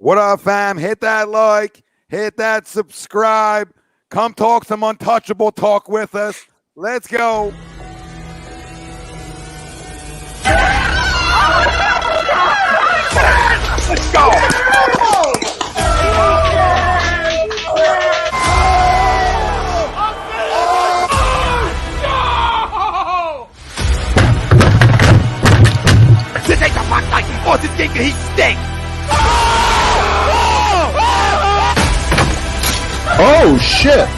What up, fam? Hit that like, hit that subscribe. Come talk some Untouchable talk with us. Let's go. Let's go. This ain't the fuck like force this game, he stinks. Oh shit!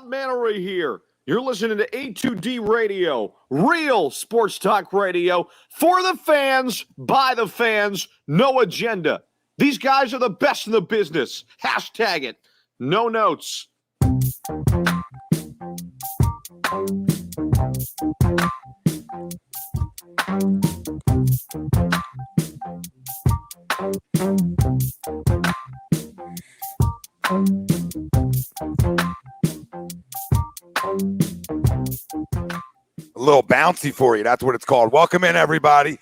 Mannery here. You're listening to A2D Radio, real sports talk radio for the fans, by the fans, no agenda. These guys are the best in the business. Hashtag it. No notes. A little bouncy for you. That's what it's called. Welcome in, everybody,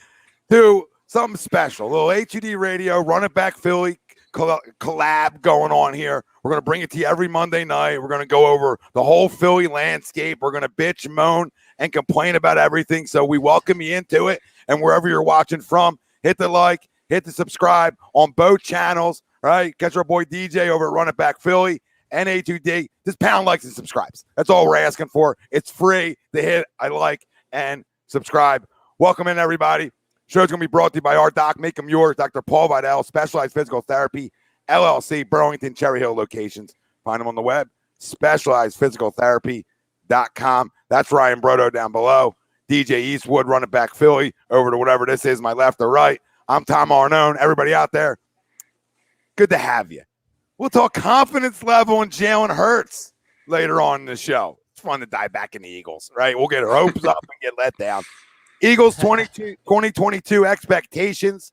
to something special. A little HUD Radio, Run It Back Philly collab going on here. We're going to bring it to you every Monday night. We're going to go over the whole Philly landscape. We're going to bitch, moan, and complain about everything. So we welcome you into it. And wherever you're watching from, hit the like, hit the subscribe on both channels. All right, catch our boy DJ over at Run It Back Philly and A2D. Just pound likes and subscribes. That's all we're asking for. It's free to hit I like and subscribe. Welcome in, everybody. Show's going to be brought to you by our doc. Make them yours, Dr. Paul Vidal, Specialized Physical Therapy, LLC, Burlington, Cherry Hill locations. Find them on the web, specializedphysicaltherapy.com. That's Ryan Brodo down below. DJ Eastwood, Run It Back Philly, over to whatever this is, my left or right. I'm Tom Arnone. Everybody out there, good to have you. We'll talk confidence level and Jalen Hurts later on in the show. It's fun to dive back in the Eagles, right? We'll get our hopes up and get let down. Eagles 2022 expectations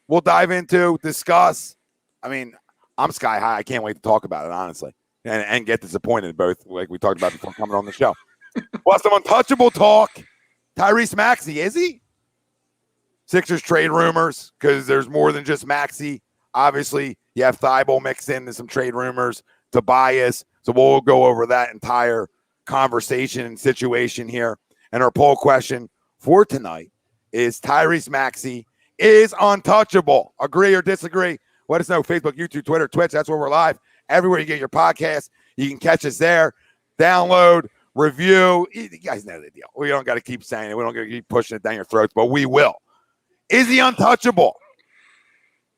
we'll dive into, discuss. I mean, I'm sky high. I can't wait to talk about it, honestly, and get disappointed both, like we talked about before coming on the show. Well, some Untouchable talk. Tyrese Maxey, is he? Sixers trade rumors, because there's more than just Maxey. Obviously, you have Thybulle mixed into some trade rumors, Tobias. So we'll go over that entire conversation and situation here. And our poll question for tonight is Tyrese Maxey is untouchable. Agree or disagree? Let us know. Facebook, YouTube, Twitter, Twitch. That's where we're live. Everywhere you get your podcast, you can catch us there. Download, review. You guys know the deal. We don't got to keep saying it. We don't got to keep pushing it down your throats, but we will. Is he untouchable?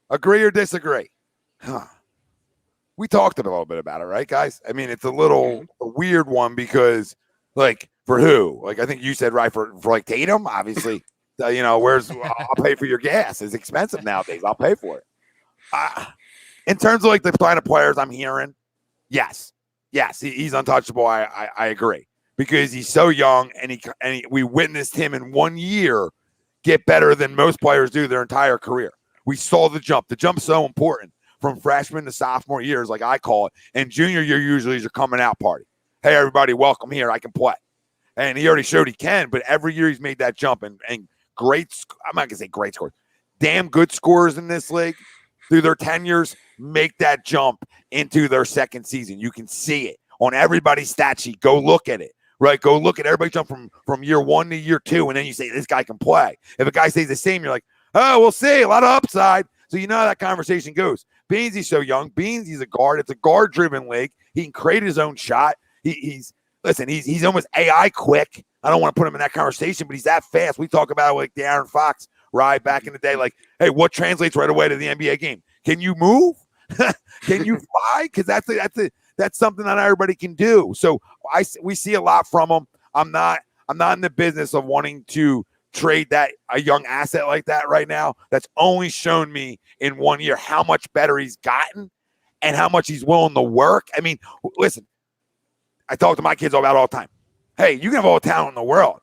Agree or disagree? We talked a little bit about it, right, guys? I mean, it's a weird one because, like, for who? Like, I think you said, right, for like Tatum, obviously. I'll pay for your gas. It's expensive nowadays. I'll pay for it. In terms of, like, the kind of players I'm hearing, yes, he's untouchable. I agree, because he's so young, and we witnessed him in 1 year get better than most players do their entire career. We saw the jump. The jump's so important from freshman to sophomore years, like I call it. And junior year usually is your coming out party. Hey, everybody, welcome here. I can play. And he already showed he can, but every year he's made that jump. And great, I'm not going to say great scores, damn good scorers in this league through their tenures make that jump into their second season. You can see it on everybody's stat sheet. Go look at it. Right, go look at everybody jump from year 1 to year 2, and then you say, this guy can play. If a guy stays the same, you're like, oh, we'll see. A lot of upside. So you know how that conversation goes. Beansy's so young. Beansy's a guard. It's a guard-driven league. He can create his own shot. He's almost AI quick. I don't want to put him in that conversation, but he's that fast. We talk about it like the Aaron Fox ride back in the day. Like, hey, what translates right away to the NBA game? Can you move? Can you fly? Because that's something that everybody can do. So we see a lot from him. I'm not in the business of wanting to trade a young asset like that right now. That's only shown me in 1 year how much better he's gotten and how much he's willing to work. I mean, listen, I talk to my kids about all the time. Hey, you can have all the talent in the world,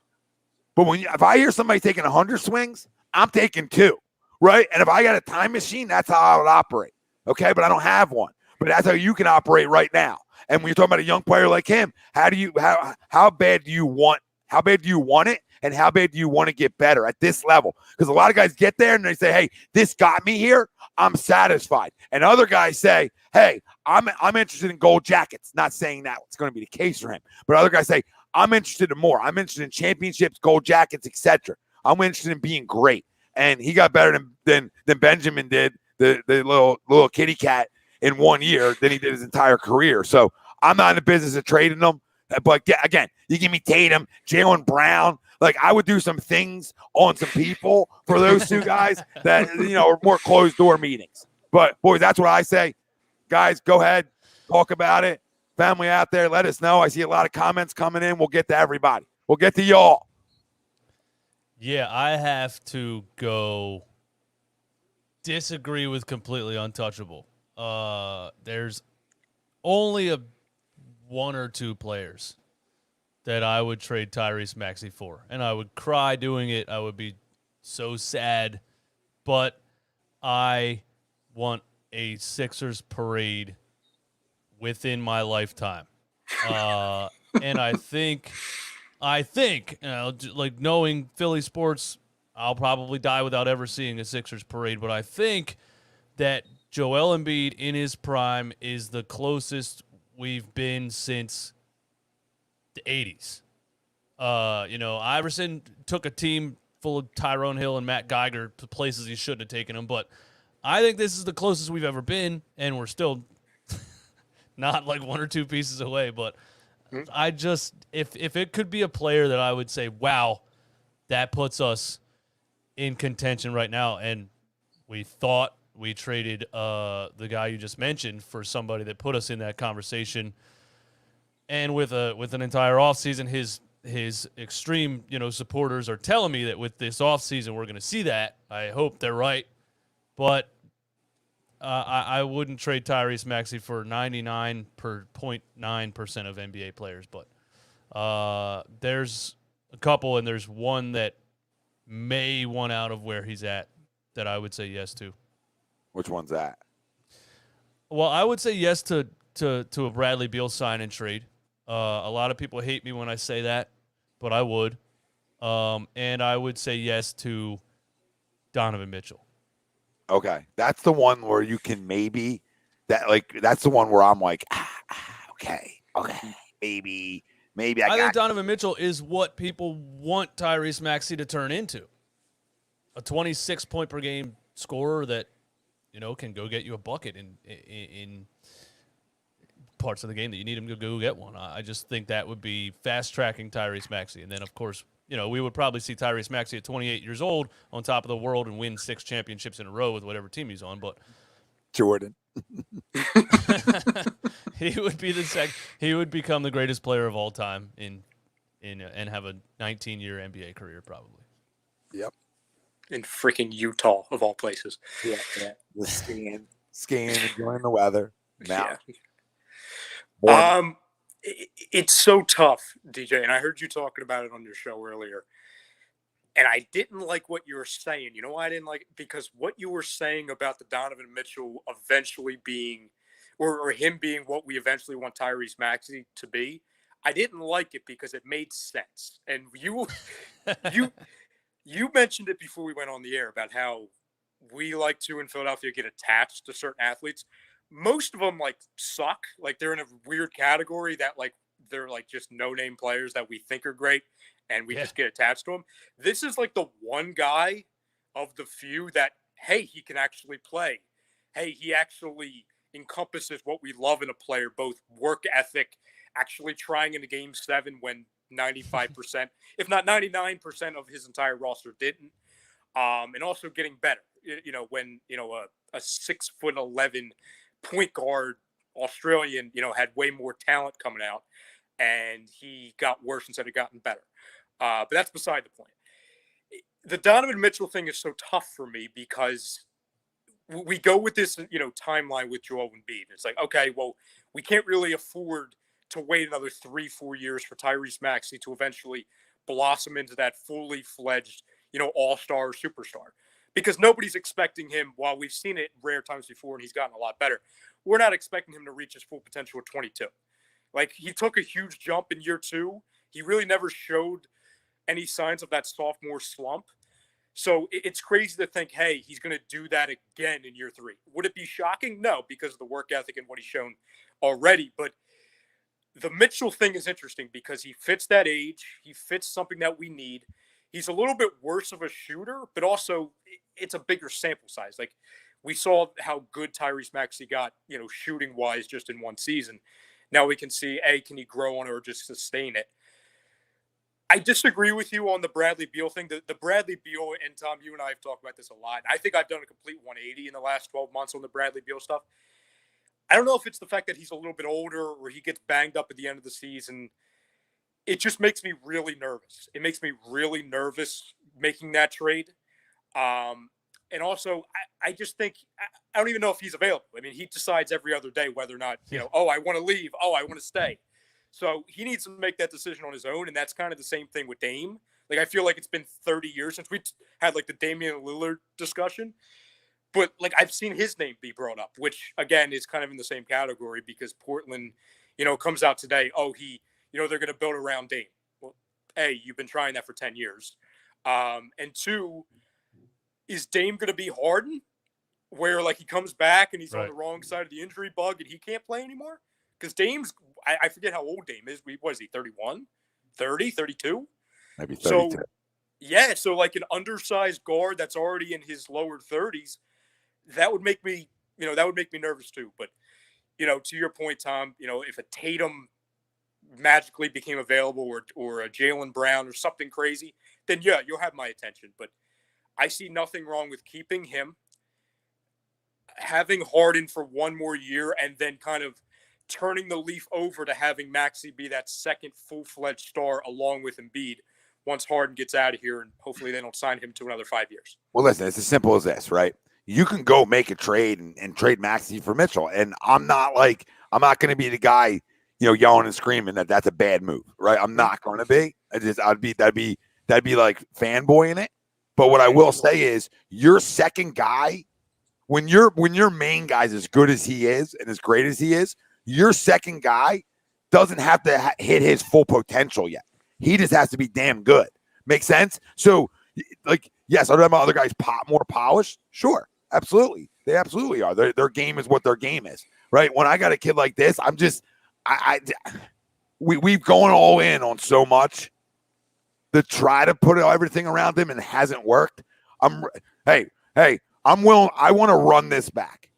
but if I hear somebody taking 100 swings, I'm taking 2. right? And if I got a time machine, that's how I would operate. Okay, but I don't have one. But that's how you can operate right now. And when you're talking about a young player like him, how bad do you want it? And how bad do you want to get better at this level? Because a lot of guys get there and they say, hey, this got me here. I'm satisfied. And other guys say, hey, I'm interested in gold jackets. Not saying that it's going to be the case for him. But other guys say, I'm interested in more. I'm interested in championships, gold jackets, etc. I'm interested in being great. And he got better than Benjamin did, the little kitty cat, in 1 year than he did his entire career. So I'm not in the business of trading them. But again, you give me Tatum, Jaylen Brown. Like, I would do some things on some people for those two guys that, are more closed door meetings. But boys, that's what I say. Guys, go ahead, talk about it. Family out there, let us know. I see a lot of comments coming in. We'll get to everybody. We'll get to y'all. Yeah, I have to go disagree with completely Untouchable. There's only one or two players that I would trade Tyrese Maxey for, and I would cry doing it. I would be so sad, but I want a Sixers parade within my lifetime. And I think, like, knowing Philly sports, I'll probably die without ever seeing a Sixers parade, but I think that Joel Embiid in his prime is the closest we've been since the 80s. Iverson took a team full of Tyrone Hill and Matt Geiger to places he shouldn't have taken them, but I think this is the closest we've ever been, and we're still not like one or two pieces away. But I just, if it could be a player that I would say, wow, that puts us in contention right now, and we thought we traded the guy you just mentioned for somebody that put us in that conversation. And with an entire offseason, his extreme, supporters are telling me that with this offseason we're going to see that. I hope they're right. But I wouldn't trade Tyrese Maxey for 99.9% of NBA players. But there's a couple, and there's one that may want out of where he's at that I would say yes to. Which one's that? Well, I would say yes to a Bradley Beal sign and trade. A lot of people hate me when I say that, but I would. And I would say yes to Donovan Mitchell. Okay. That's the one where you can maybe that's the one where I'm like, okay, maybe I think Donovan Mitchell is what people want Tyrese Maxey to turn into. A 26-point per game scorer that, can go get you a bucket in parts of the game that you need him to go get one. I just think that would be fast-tracking Tyrese Maxey. And then, of course, we would probably see Tyrese Maxey at 28 years old on top of the world and win 6 championships in a row with whatever team he's on. But Jordan. he would be he would become the greatest player of all time and have a 19-year NBA career probably. Yep. In freaking Utah, of all places. Yeah. Skiing, enjoying the weather. Now. Yeah. It's so tough, DJ, and I heard you talking about it on your show earlier, and I didn't like what you were saying. You know why I didn't like it? Because what you were saying about the Donovan Mitchell eventually being, or him being what we eventually want Tyrese Maxey to be, I didn't like it because it made sense. And you mentioned it before we went on the air about how we like to in Philadelphia get attached to certain athletes. Most of them suck. They're in a weird category that they're just no-name players that we think are great and we just get attached to them. This is the one guy of the few that, hey, he can actually play. Hey, he actually encompasses what we love in a player, both work ethic, actually trying into Game 7 when 95%, if not 99% of his entire roster didn't, and also getting better. When a 6'11" point guard Australian, had way more talent coming out, and he got worse instead of gotten better. But that's beside the point. The Donovan Mitchell thing is so tough for me because we go with this, timeline with Joel Embiid. It's okay, well, we can't really afford to wait another 3-4 years for Tyrese Maxey to eventually blossom into that fully fledged, all-star superstar. because nobody's expecting him. While we've seen it rare times before and he's gotten a lot better, we're not expecting him to reach his full potential at 22. Like, he took a huge jump in year 2. He really never showed any signs of that sophomore slump. So it's crazy to think, hey, he's going to do that again in year 3. Would it be shocking? No, because of the work ethic and what he's shown already. But the Mitchell thing is interesting because he fits that age. He fits something that we need. He's a little bit worse of a shooter, but also it's a bigger sample size. Like, we saw how good Tyrese Maxey got, shooting wise just in one season. Now we can see, can he grow on it or just sustain it? I disagree with you on the Bradley Beal thing. The Bradley Beal, and Tom, you and I have talked about this a lot. I think I've done a complete 180 in the last 12 months on the Bradley Beal stuff. I don't know if it's the fact that he's a little bit older or he gets banged up at the end of the season. It just makes me really nervous. It makes me really nervous making that trade. And also, I just think I don't even know if he's available. I mean, he decides every other day whether or not, I want to leave. Oh, I want to stay. So he needs to make that decision on his own, and that's kind of the same thing with Dame. Like, I feel like it's been 30 years since we had, like, the Damian Lillard discussion. But, like, I've seen his name be brought up, which, again, is kind of in the same category because Portland, comes out today, they're going to build around Dame. Well, A, you've been trying that for 10 years. And 2, is Dame going to be Harden, where, like, he comes back and he's on the wrong side of the injury bug and he can't play anymore? Because Dame's, I forget how old Dame is. What is he, 31, 30, 32? Maybe 32. So like an undersized guard that's already in his lower 30s, that would make me nervous too. But, to your point, Tom, if a Tatum magically became available or a Jalen Brown or something crazy, then yeah, you'll have my attention. But I see nothing wrong with keeping him, having Harden for one more year, and then kind of turning the leaf over to having Maxey be that second full-fledged star along with Embiid once Harden gets out of here, and hopefully they don't sign him to another 5 years. Well, listen, it's as simple as this, right? You can go make a trade and trade Maxey for Mitchell, and I'm not going to be the guy, yelling and screaming that that's a bad move, right? I'm not going to be. That'd be like fanboying it. But what I will say is, your second guy, when your main guy's as good as he is and as great as he is, your second guy doesn't have to hit his full potential yet. He just has to be damn good. Make sense? So, like, yes, are other guys more polished? Sure, absolutely. They absolutely are. Their game is what their game is, right? When I got a kid like this, I'm just, we've gone all in on so much to try to put everything around him, and it hasn't worked. I'm willing. I want to run this back,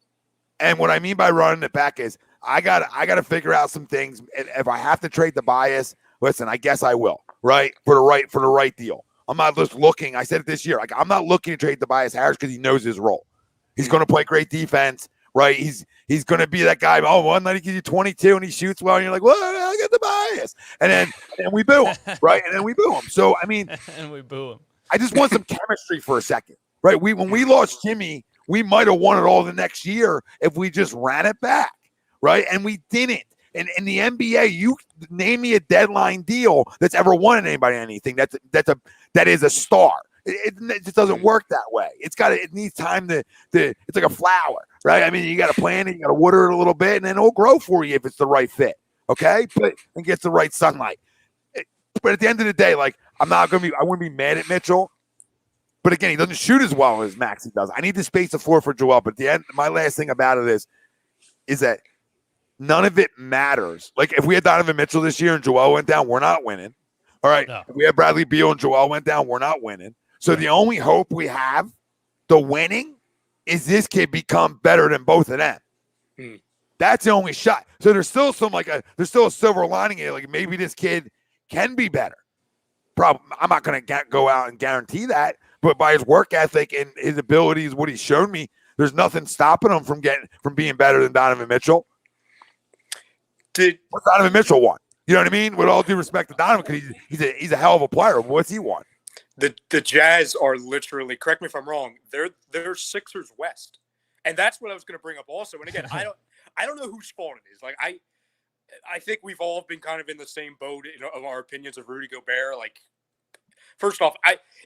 and what I mean by running it back is, I got to figure out some things. If I have to trade Tobias, listen, I guess I will, right? For the right deal. I'm not just looking. I said it this year. Like, I'm not looking to trade Tobias Harris because he knows his role. He's going to play great defense, right? He's going to be that guy. Oh, one night he gives you 22 and he shoots well, and you're like, well, I got Tobias, and then we boo him, right? And then we boo him. So I mean, and we boo him. I just want some chemistry for a second, right? When we lost Jimmy, we might have won it all the next year if we just ran it back. Right. And we didn't. And in the NBA, you name me a deadline deal that's ever won anybody anything. That is a star. It just doesn't work that way. It needs time to it's like a flower, right? I mean, you got to plant it, you got to water it a little bit, and then it'll grow for you if it's the right fit. Okay. And gets the right sunlight. But at the end of the day, like, I wouldn't be mad at Mitchell. But again, he doesn't shoot as well as Maxey does. I need to space the floor for Joel. But at the end, my last thing about it is that none of it matters. Like, if we had Donovan Mitchell this year and Joel went down, we're not winning. All right. No. If we had Bradley Beal and Joel went down, we're not winning. So the only hope we have, the winning, is this kid become better than both of them. That's the only shot. So there's still there's still a silver lining here. Like, maybe this kid can be better. I'm not going to go out and guarantee that, but by his work ethic and his abilities, what he's shown me, there's nothing stopping him from being better than Donovan Mitchell. What's Donovan Mitchell want? You know what I mean? With all due respect to Donovan, because he's a hell of a player. What's he want? The Jazz are literally, correct me if I'm wrong, they're Sixers West, and that's what I was going to bring up also. And again, I don't know whose fault it is. Like, I think we've all been kind of in the same boat of our opinions of Rudy Gobert. Like, First off,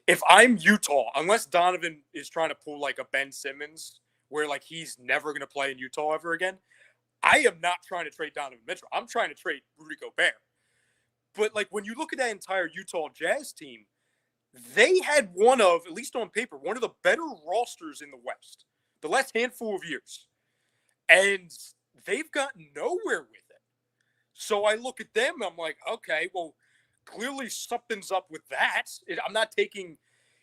if I'm Utah, unless Donovan is trying to pull like a Ben Simmons, where like he's never going to play in Utah ever again, I am not trying to trade Donovan Mitchell. I'm trying to trade Rudy Gobert. But like when you look at that entire Utah Jazz team, they had one of, at least on paper, one of the better rosters in the West the last handful of years. And they've gotten nowhere with it. So I look at them, I'm like, okay, well, clearly something's up with that. I'm not taking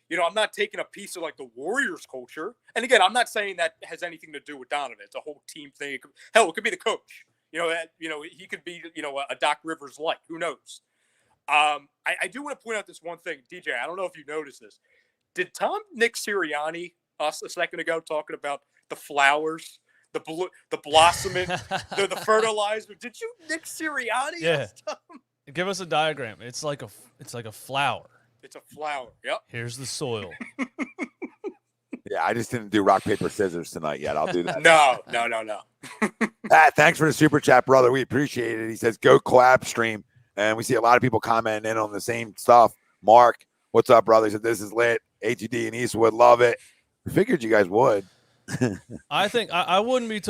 a piece of like the Warriors culture. And again, I'm not saying that has anything to do with Donovan. It's a whole team thing. It could be the coach. He could be, a Doc Rivers light. Who knows? I do want to point out this one thing, DJ. I don't know if you noticed this. Did Nick Sirianni us a second ago talking about the flowers, the blossoming, the fertilizer? Did you Nick Sirianni? Yeah. Give us a diagram. It's like a flower. It's a flower. Yep. Here's the soil. Yeah, I just didn't do rock, paper, scissors tonight yet. I'll do that. No. Pat, thanks for the super chat, brother. We appreciate it. He says, go collab stream. And we see a lot of people commenting in on the same stuff. Mark, what's up, brother? He said, this is lit. HED and Eastwood love it. I figured you guys would. I think I wouldn't be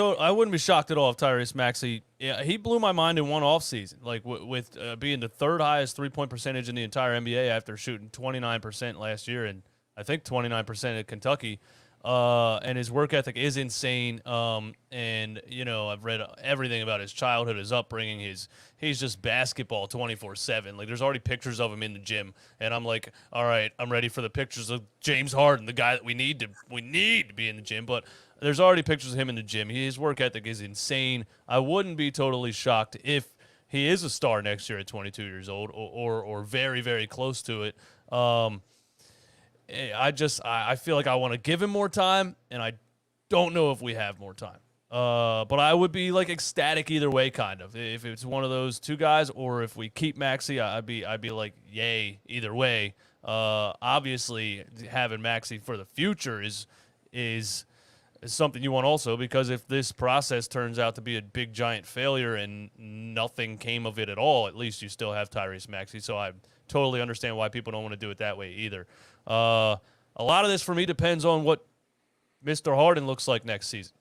shocked at all if Tyrese Maxey. Yeah, he blew my mind in one offseason, like with being the third highest 3-point percentage in the entire NBA after shooting 29% last year, and I think 29% at Kentucky. And his work ethic is insane. And I've read everything about his childhood, his upbringing. He's just basketball 24/7. Like there's already pictures of him in the gym, and I'm like, all right, I'm ready for the pictures of James Harden, the guy that we need to be in the gym. But there's already pictures of him in the gym. His work ethic is insane. I wouldn't be totally shocked if he is a star next year at 22 years old, or very, very close to it. I feel like I want to give him more time, and I don't know if we have more time. But I would be like ecstatic either way, kind of. If it's one of those two guys, or if we keep Maxey, I'd be like, yay, either way. Obviously, having Maxey for the future is something you want also, because if this process turns out to be a big giant failure and nothing came of it at all, at least you still have Tyrese Maxey. So I totally understand why people don't want to do it that way either. A lot of this for me depends on what Mr. Harden looks like next season.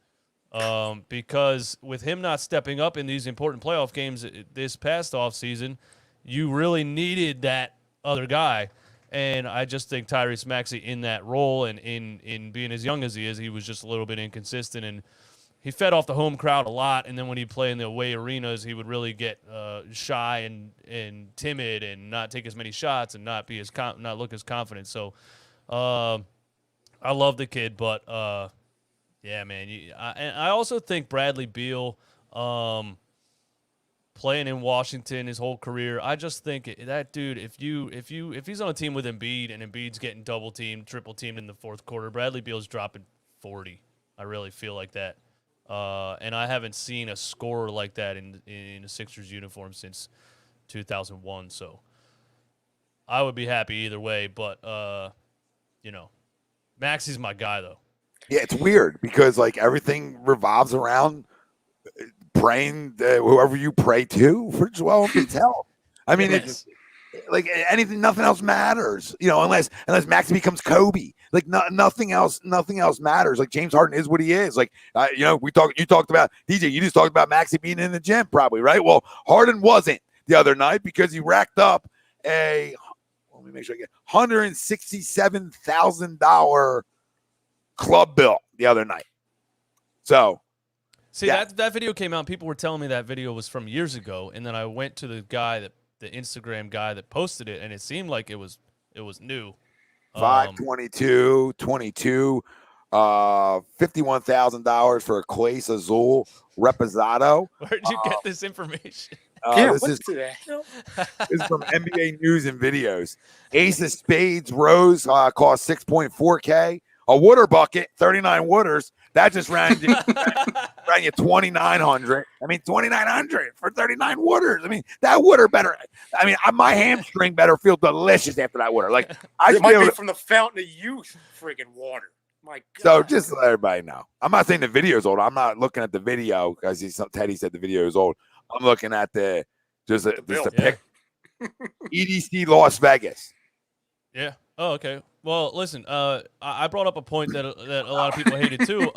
Because with him not stepping up in these important playoff games this past offseason, you really needed that other guy. And I just think Tyrese Maxey in that role and in being as young as he is, he was just a little bit inconsistent. And he fed off the home crowd a lot. And then when he'd play in the away arenas, he would really get shy and timid and not take as many shots and not look as confident. So I love the kid, but yeah, man. And I also think Bradley Beal, playing in Washington his whole career, I just think that dude, if he's on a team with Embiid and Embiid's getting double teamed, triple teamed in the fourth quarter, Bradley Beal's dropping 40. I really feel like that. And I haven't seen a scorer like that in a Sixers uniform since 2001. So I would be happy either way, but Maxey's my guy though. Yeah, it's weird because like everything revolves around praying whoever you pray to for Joel Embiid's help. I mean, it's like anything, nothing else matters, unless Maxey becomes Kobe. Like nothing else matters. Like James Harden is what he is. Like you talked about DJ. You just talked about Maxey being in the gym, probably, right? Well, Harden wasn't the other night because he racked up let me make sure I get $167,000 club bill the other night. So. See, yeah. that video came out, and people were telling me that video was from years ago, and then I went to the Instagram guy that posted it, and it seemed like it was new. 5/22/22, $51,000 for a Clase Azul Reposado. Where'd you get this information? This is from NBA News and Videos. Ace of Spades Rose cost $6.4K. A water bucket, 39 waters. That just ran you $2,900. I mean, $2,900 for 39 waters. I mean, that water better. I mean, my hamstring better feel delicious after that water. Like it might be from the fountain of youth, friggin' water. My God. So just to let everybody know, I'm not saying the video's old. I'm not looking at the video because Teddy said the video is old. I'm looking at the pic. EDC Las Vegas. Yeah. Oh, okay. Well, listen. I brought up a point that a lot of people hated too.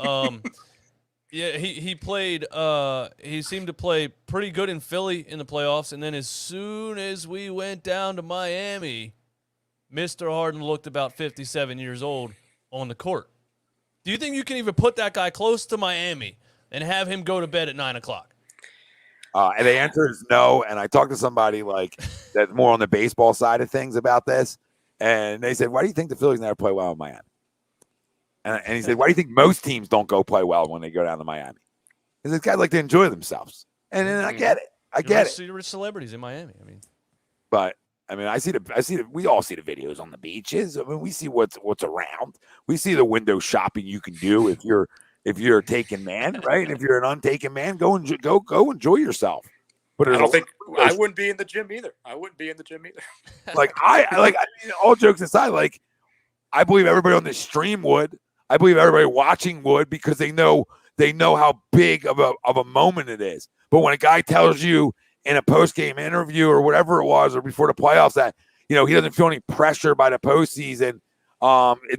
Yeah, he played. He seemed to play pretty good in Philly in the playoffs, and then as soon as we went down to Miami, Mr. Harden looked about 57 years old on the court. Do you think you can even put that guy close to Miami and have him go to bed at 9:00? And the answer is no. And I talked to somebody like that's more on the baseball side of things about this, and they said, "Why do you think the Phillies never play well in Miami?" And he said, "Why do you think most teams don't go play well when they go down to Miami?" Because these guys like to enjoy themselves, and I get it. I get it. Rich celebrities in Miami. I mean, but I mean, I see the. We all see the videos on the beaches. I mean, we see what's around. We see the window shopping you can do if you're a taken man, right? And if you're an untaken man, go enjoy yourself. But I wouldn't be in the gym either. Like all jokes aside, like I believe everybody on this stream would. I believe everybody watching would, because they know how big of a moment it is. But when a guy tells you in a post-game interview or whatever it was, or before the playoffs, that he doesn't feel any pressure by the postseason,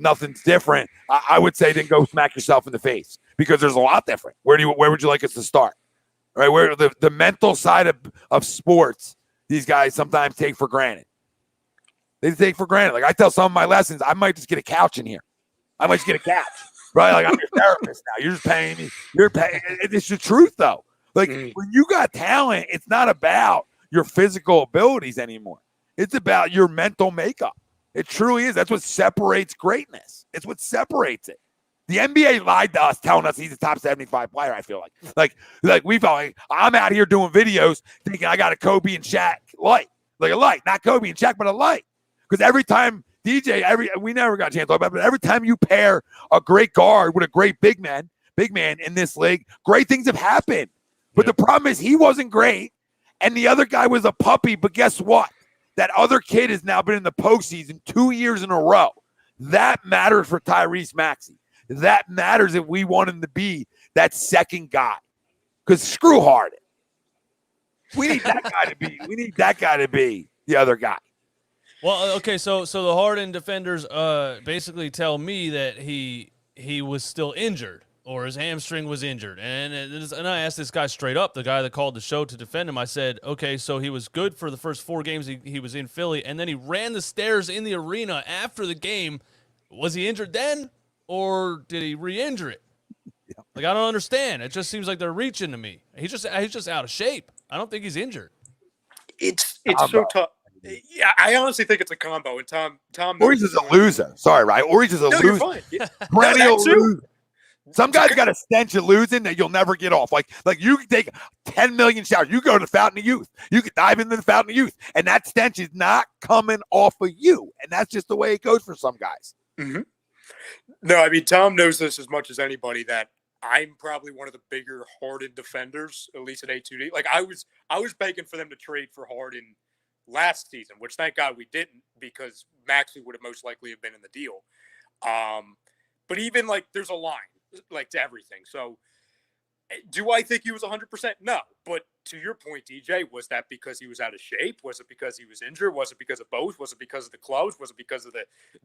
nothing's different, I would say then go smack yourself in the face, because there's a lot different. Where would you like us to start? Right, where the mental side of sports, these guys sometimes take for granted. They take for granted. Like I tell some of my lessons, I might just get a couch in here. I might just get a couch, right? Like I'm your therapist now. You're just paying me. You're paying. It's the truth, though. Like when you got talent, it's not about your physical abilities anymore. It's about your mental makeup. It truly is. That's what separates greatness. It's what separates it. The NBA lied to us, telling us he's a top 75 player. I feel like we felt like I'm out here doing videos thinking I got a Kobe and Shaq light, like a light, not Kobe and Shaq, but a light. Because every time we never got a chance to talk about it, but every time you pair a great guard with a great big man in this league, great things have happened. But the problem is he wasn't great, and the other guy was a puppy. But guess what? That other kid has now been in the postseason 2 years in a row. That matters for Tyrese Maxey. That matters if we want him to be that second guy. Because screw Harden. We need that guy to be the other guy. Well, okay, so the Harden defenders basically tell me that he was still injured, or his hamstring was injured. And I asked this guy straight up, the guy that called the show to defend him. I said, okay, so he was good for the first 4 games he was in Philly, and then he ran the stairs in the arena after the game. Was he injured then, or did he re-injure it? Yeah. Like, I don't understand. It just seems like they're reaching to me. He's just out of shape. I don't think he's injured. It's so tough. Yeah, I honestly think it's a combo. And Tom, or he's just a loser. Sorry, right? Or he's just a loser. You're fine. Yeah. Perennial loser. Some guys got a stench of losing that you'll never get off. Like you can take 10 million showers. You go to the Fountain of Youth. You can dive into the Fountain of Youth, and that stench is not coming off of you. And that's just the way it goes for some guys. Mm-hmm. No, I mean, Tom knows this as much as anybody, that I'm probably one of the bigger Harden defenders, at least at A2D. Like I was begging for them to trade for Harden last season, which thank God we didn't, because Maxey would have most likely have been in the deal. But even like there's a line like to everything. So do I think he was 100%? No. But to your point, DJ, was that because he was out of shape? Was it because he was injured? Was it because of both? Was it because of the clubs? Was it because of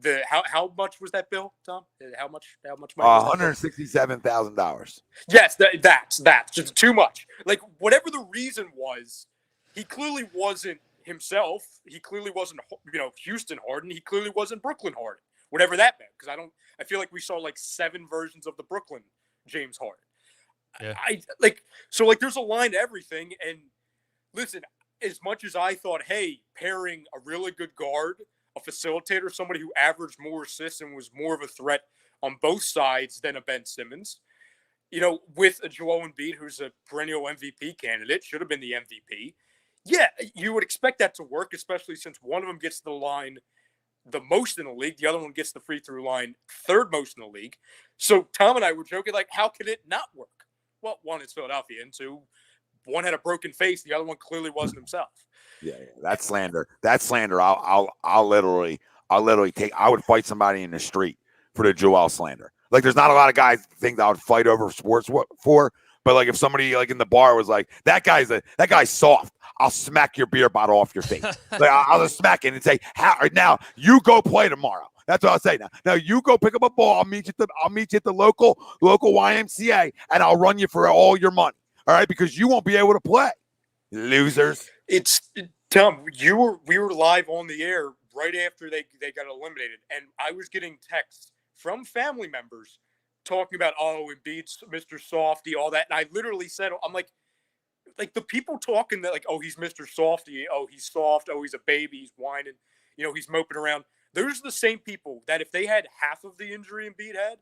the how much was that bill, Tom? How much money? $167,000. Yes, that's just too much. Like whatever the reason was, he clearly wasn't himself. He clearly wasn't, Houston Harden. He clearly wasn't Brooklyn Harden. Whatever that meant, because I feel like we saw like 7 versions of the Brooklyn James Harden. Yeah. There's a line to everything. And listen, as much as I thought, hey, pairing a really good guard, a facilitator, somebody who averaged more assists and was more of a threat on both sides than a Ben Simmons, with a Joel Embiid, who's a perennial MVP candidate, should have been the MVP. Yeah, you would expect that to work, especially since one of them gets to the line the most in the league. The other one gets the free throw line third most in the league. So Tom and I were joking, like, how could it not work? Well, one, it's Philadelphia, and 2, one had a broken face. The other one clearly wasn't himself. Yeah, that's slander. That's slander. I'll literally take. I would fight somebody in the street for the Joel slander. Like, there's not a lot of guys think I would fight over sports for. But like, if somebody like in the bar was like, that guy's soft, I'll smack your beer bottle off your face. Like, I'll just smack it and say, now you go play tomorrow. That's what I'll say now. Now you go pick up a ball. I'll meet you at the local YMCA, and I'll run you for all your money. All right, because you won't be able to play, losers. Tom, we were live on the air right after they got eliminated, and I was getting texts from family members talking about, oh, Embiid's Mr. Softy, all that, and I literally said, I'm like the people talking that like, oh, he's Mr. Softy, oh, he's soft, oh, he's a baby, he's whining, he's moping around. Those are the same people that if they had half of the injury Embiid had,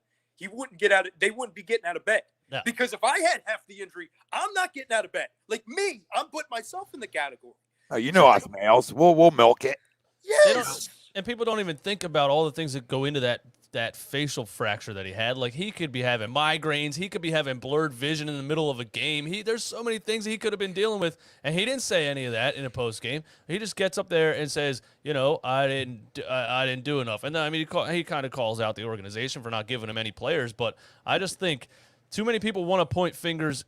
they wouldn't be getting out of bed. Yeah. Because if I had half the injury, I'm not getting out of bed. Like me, I'm putting myself in the category. Oh, us males, we'll milk it. Yes. And people don't even think about all the things that go into that facial fracture that he had. Like, he could be having migraines. He could be having blurred vision in the middle of a game. There's so many things he could have been dealing with, and he didn't say any of that in a post game. He just gets up there and says, I didn't do enough. And then, I mean, he kind of calls out the organization for not giving him any players. But I just think too many people want to point fingers.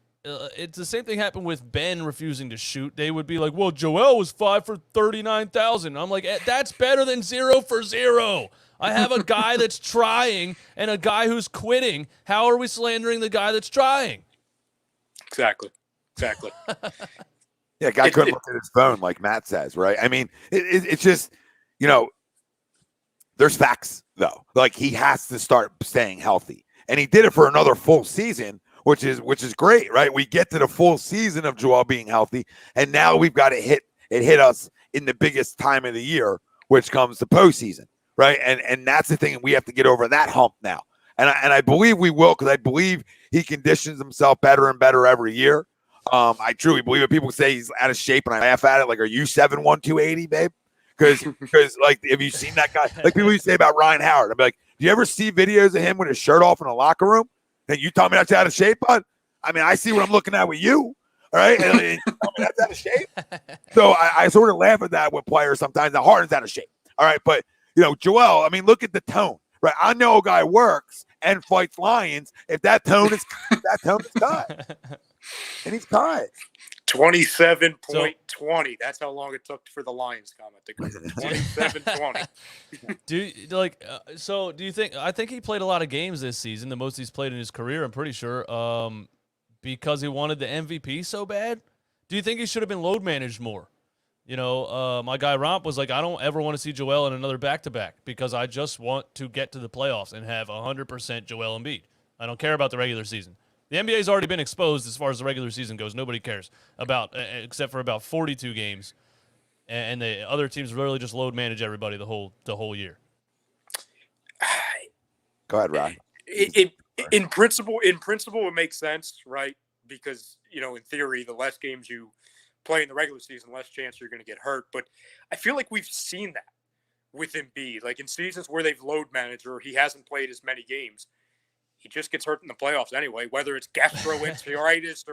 It's the same thing happened with Ben refusing to shoot. They would be like, well, Joel was 5 for 39,000. I'm like, that's better than 0 for 0. I have a guy that's trying and a guy who's quitting. How are we slandering the guy that's trying? Exactly. Yeah, guy couldn't look at his phone, like Matt says, right? I mean, it's just, there's facts, though. Like, he has to start staying healthy. And he did it for another full season, which is great, right? We get to the full season of Joel being healthy, and now we've got it hit us in the biggest time of the year, which comes the postseason, right? And that's the thing. We have to get over that hump now. And I believe we will, because I believe he conditions himself better and better every year. I truly believe it. People say he's out of shape, and I laugh at it. Like, are you 7'1", 280, babe? Because like, have you seen that guy? Like, people used to say about Ryan Howard. I'd be like, do you ever see videos of him with his shirt off in a locker room? And you tell me that's out of shape, bud? I mean, I see what I'm looking at with you, all right? And you tell me that's out of shape? So I sort of laugh at that with players sometimes. Now, Harden's out of shape, all right? But, Joel, I mean, look at the tone, right? I know a guy works and fights lions if that tone is cut. And he's cut. 27.20. That's how long it took for the Lions comment to go. 27.20. Do you think? I think he played a lot of games this season, the most he's played in his career. I'm pretty sure, because he wanted the MVP so bad. Do you think he should have been load managed more? My guy Romp was like, I don't ever want to see Joel in another back-to-back because I just want to get to the playoffs and have 100% Joel Embiid. I don't care about the regular season. The NBA's already been exposed as far as the regular season goes. Nobody cares about, except for about 42 games, and the other teams really just load manage everybody the whole year. Go ahead, Ryan. In principle, it makes sense, right? Because in theory, the less games you play in the regular season, less chance you're going to get hurt. But I feel like we've seen that with Embiid, like in seasons where they've load managed or he hasn't played as many games. He just gets hurt in the playoffs anyway, whether it's gastroenteritis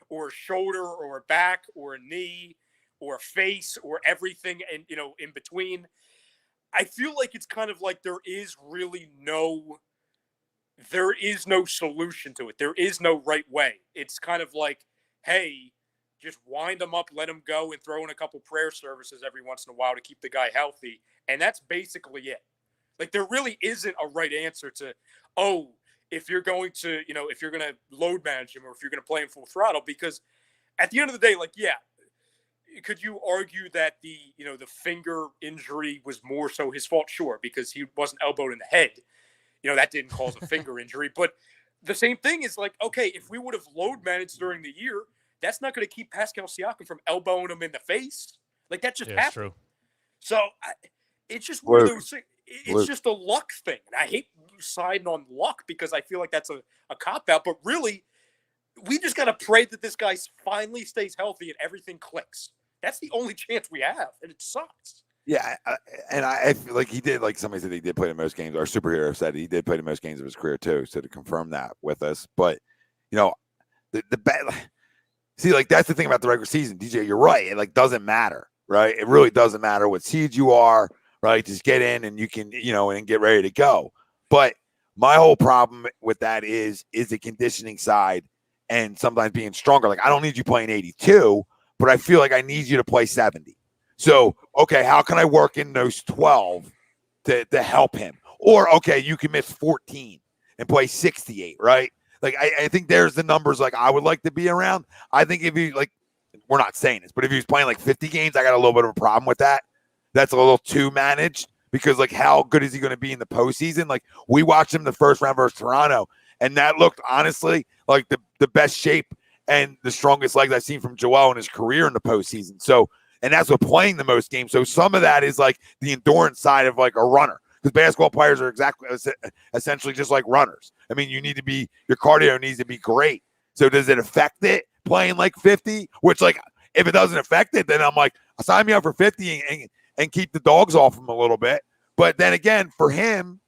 or a shoulder or a back or a knee or a face or everything and in between. I feel like it's kind of like there is no solution to it. There is no right way. It's kind of like, hey, just wind them up, let them go, and throw in a couple prayer services every once in a while to keep the guy healthy. And that's basically it. Like, there really isn't a right answer to, if you're going to load manage him or if you're going to play him full throttle, because at the end of the day, like, yeah, could you argue that the finger injury was more so his fault? Sure, because he wasn't elbowed in the head. That didn't cause a finger injury. But the same thing is like, okay, if we would have load managed during the year, that's not going to keep Pascal Siakam from elbowing him in the face. Like, that just happened. True. So it's just one of those things. It's just a luck thing. And I hate siding on luck because I feel like that's a cop-out. But really, we just got to pray that this guy finally stays healthy and everything clicks. That's the only chance we have, and it sucks. Yeah, and I feel like he did, like somebody said he did play the most games. Our superhero said he did play the most games of his career, too, so to confirm that with us. But, see, like, that's the thing about the regular season. DJ, you're right. It, like, doesn't matter, right? It really doesn't matter what seed you are. Right, just get in and you can, and get ready to go. But my whole problem with that is the conditioning side and sometimes being stronger. Like, I don't need you playing 82, but I feel like I need you to play 70. So, okay, how can I work in those 12 to help him? Or, okay, you can miss 14 and play 68, right? Like, I think there's the numbers like I would like to be around. I think if you, like, we're not saying this, but if he was playing like 50 games, I got a little bit of a problem with that. That's a little too managed because, like, how good is he going to be in the postseason? Like, we watched him the first round versus Toronto, and that looked, honestly, like the best shape and the strongest legs I've seen from Joel in his career in the postseason. So, and that's with playing the most games. So some of that is like the endurance side of like a runner, because basketball players are essentially just like runners. I mean, your cardio needs to be great. So does it affect it playing like 50? Which, like, if it doesn't affect it, then I'm like, sign me up for 50 and keep the dogs off him a little bit. But then again, for him,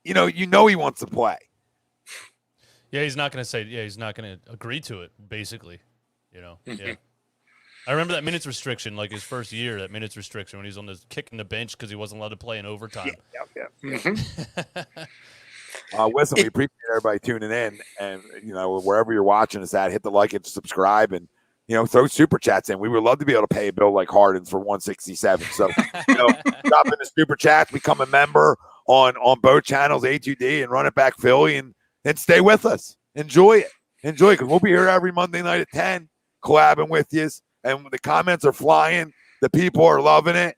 he wants to play. Yeah, he's not going to agree to it, basically. Yeah. I remember that minutes restriction, like his first year, that minutes restriction when he was on the kicking the bench because he wasn't allowed to play in overtime. Yeah. Listen, we appreciate everybody tuning in, and wherever you're watching us at, hit the like and subscribe, and throw super chats in. We would love to be able to pay a bill like Harden for 167. So drop in the super chats, become a member on both channels, A2D and Run It Back Philly, and stay with us. Enjoy it because we'll be here every Monday night at 10, collabing with you. And the comments are flying. The people are loving it.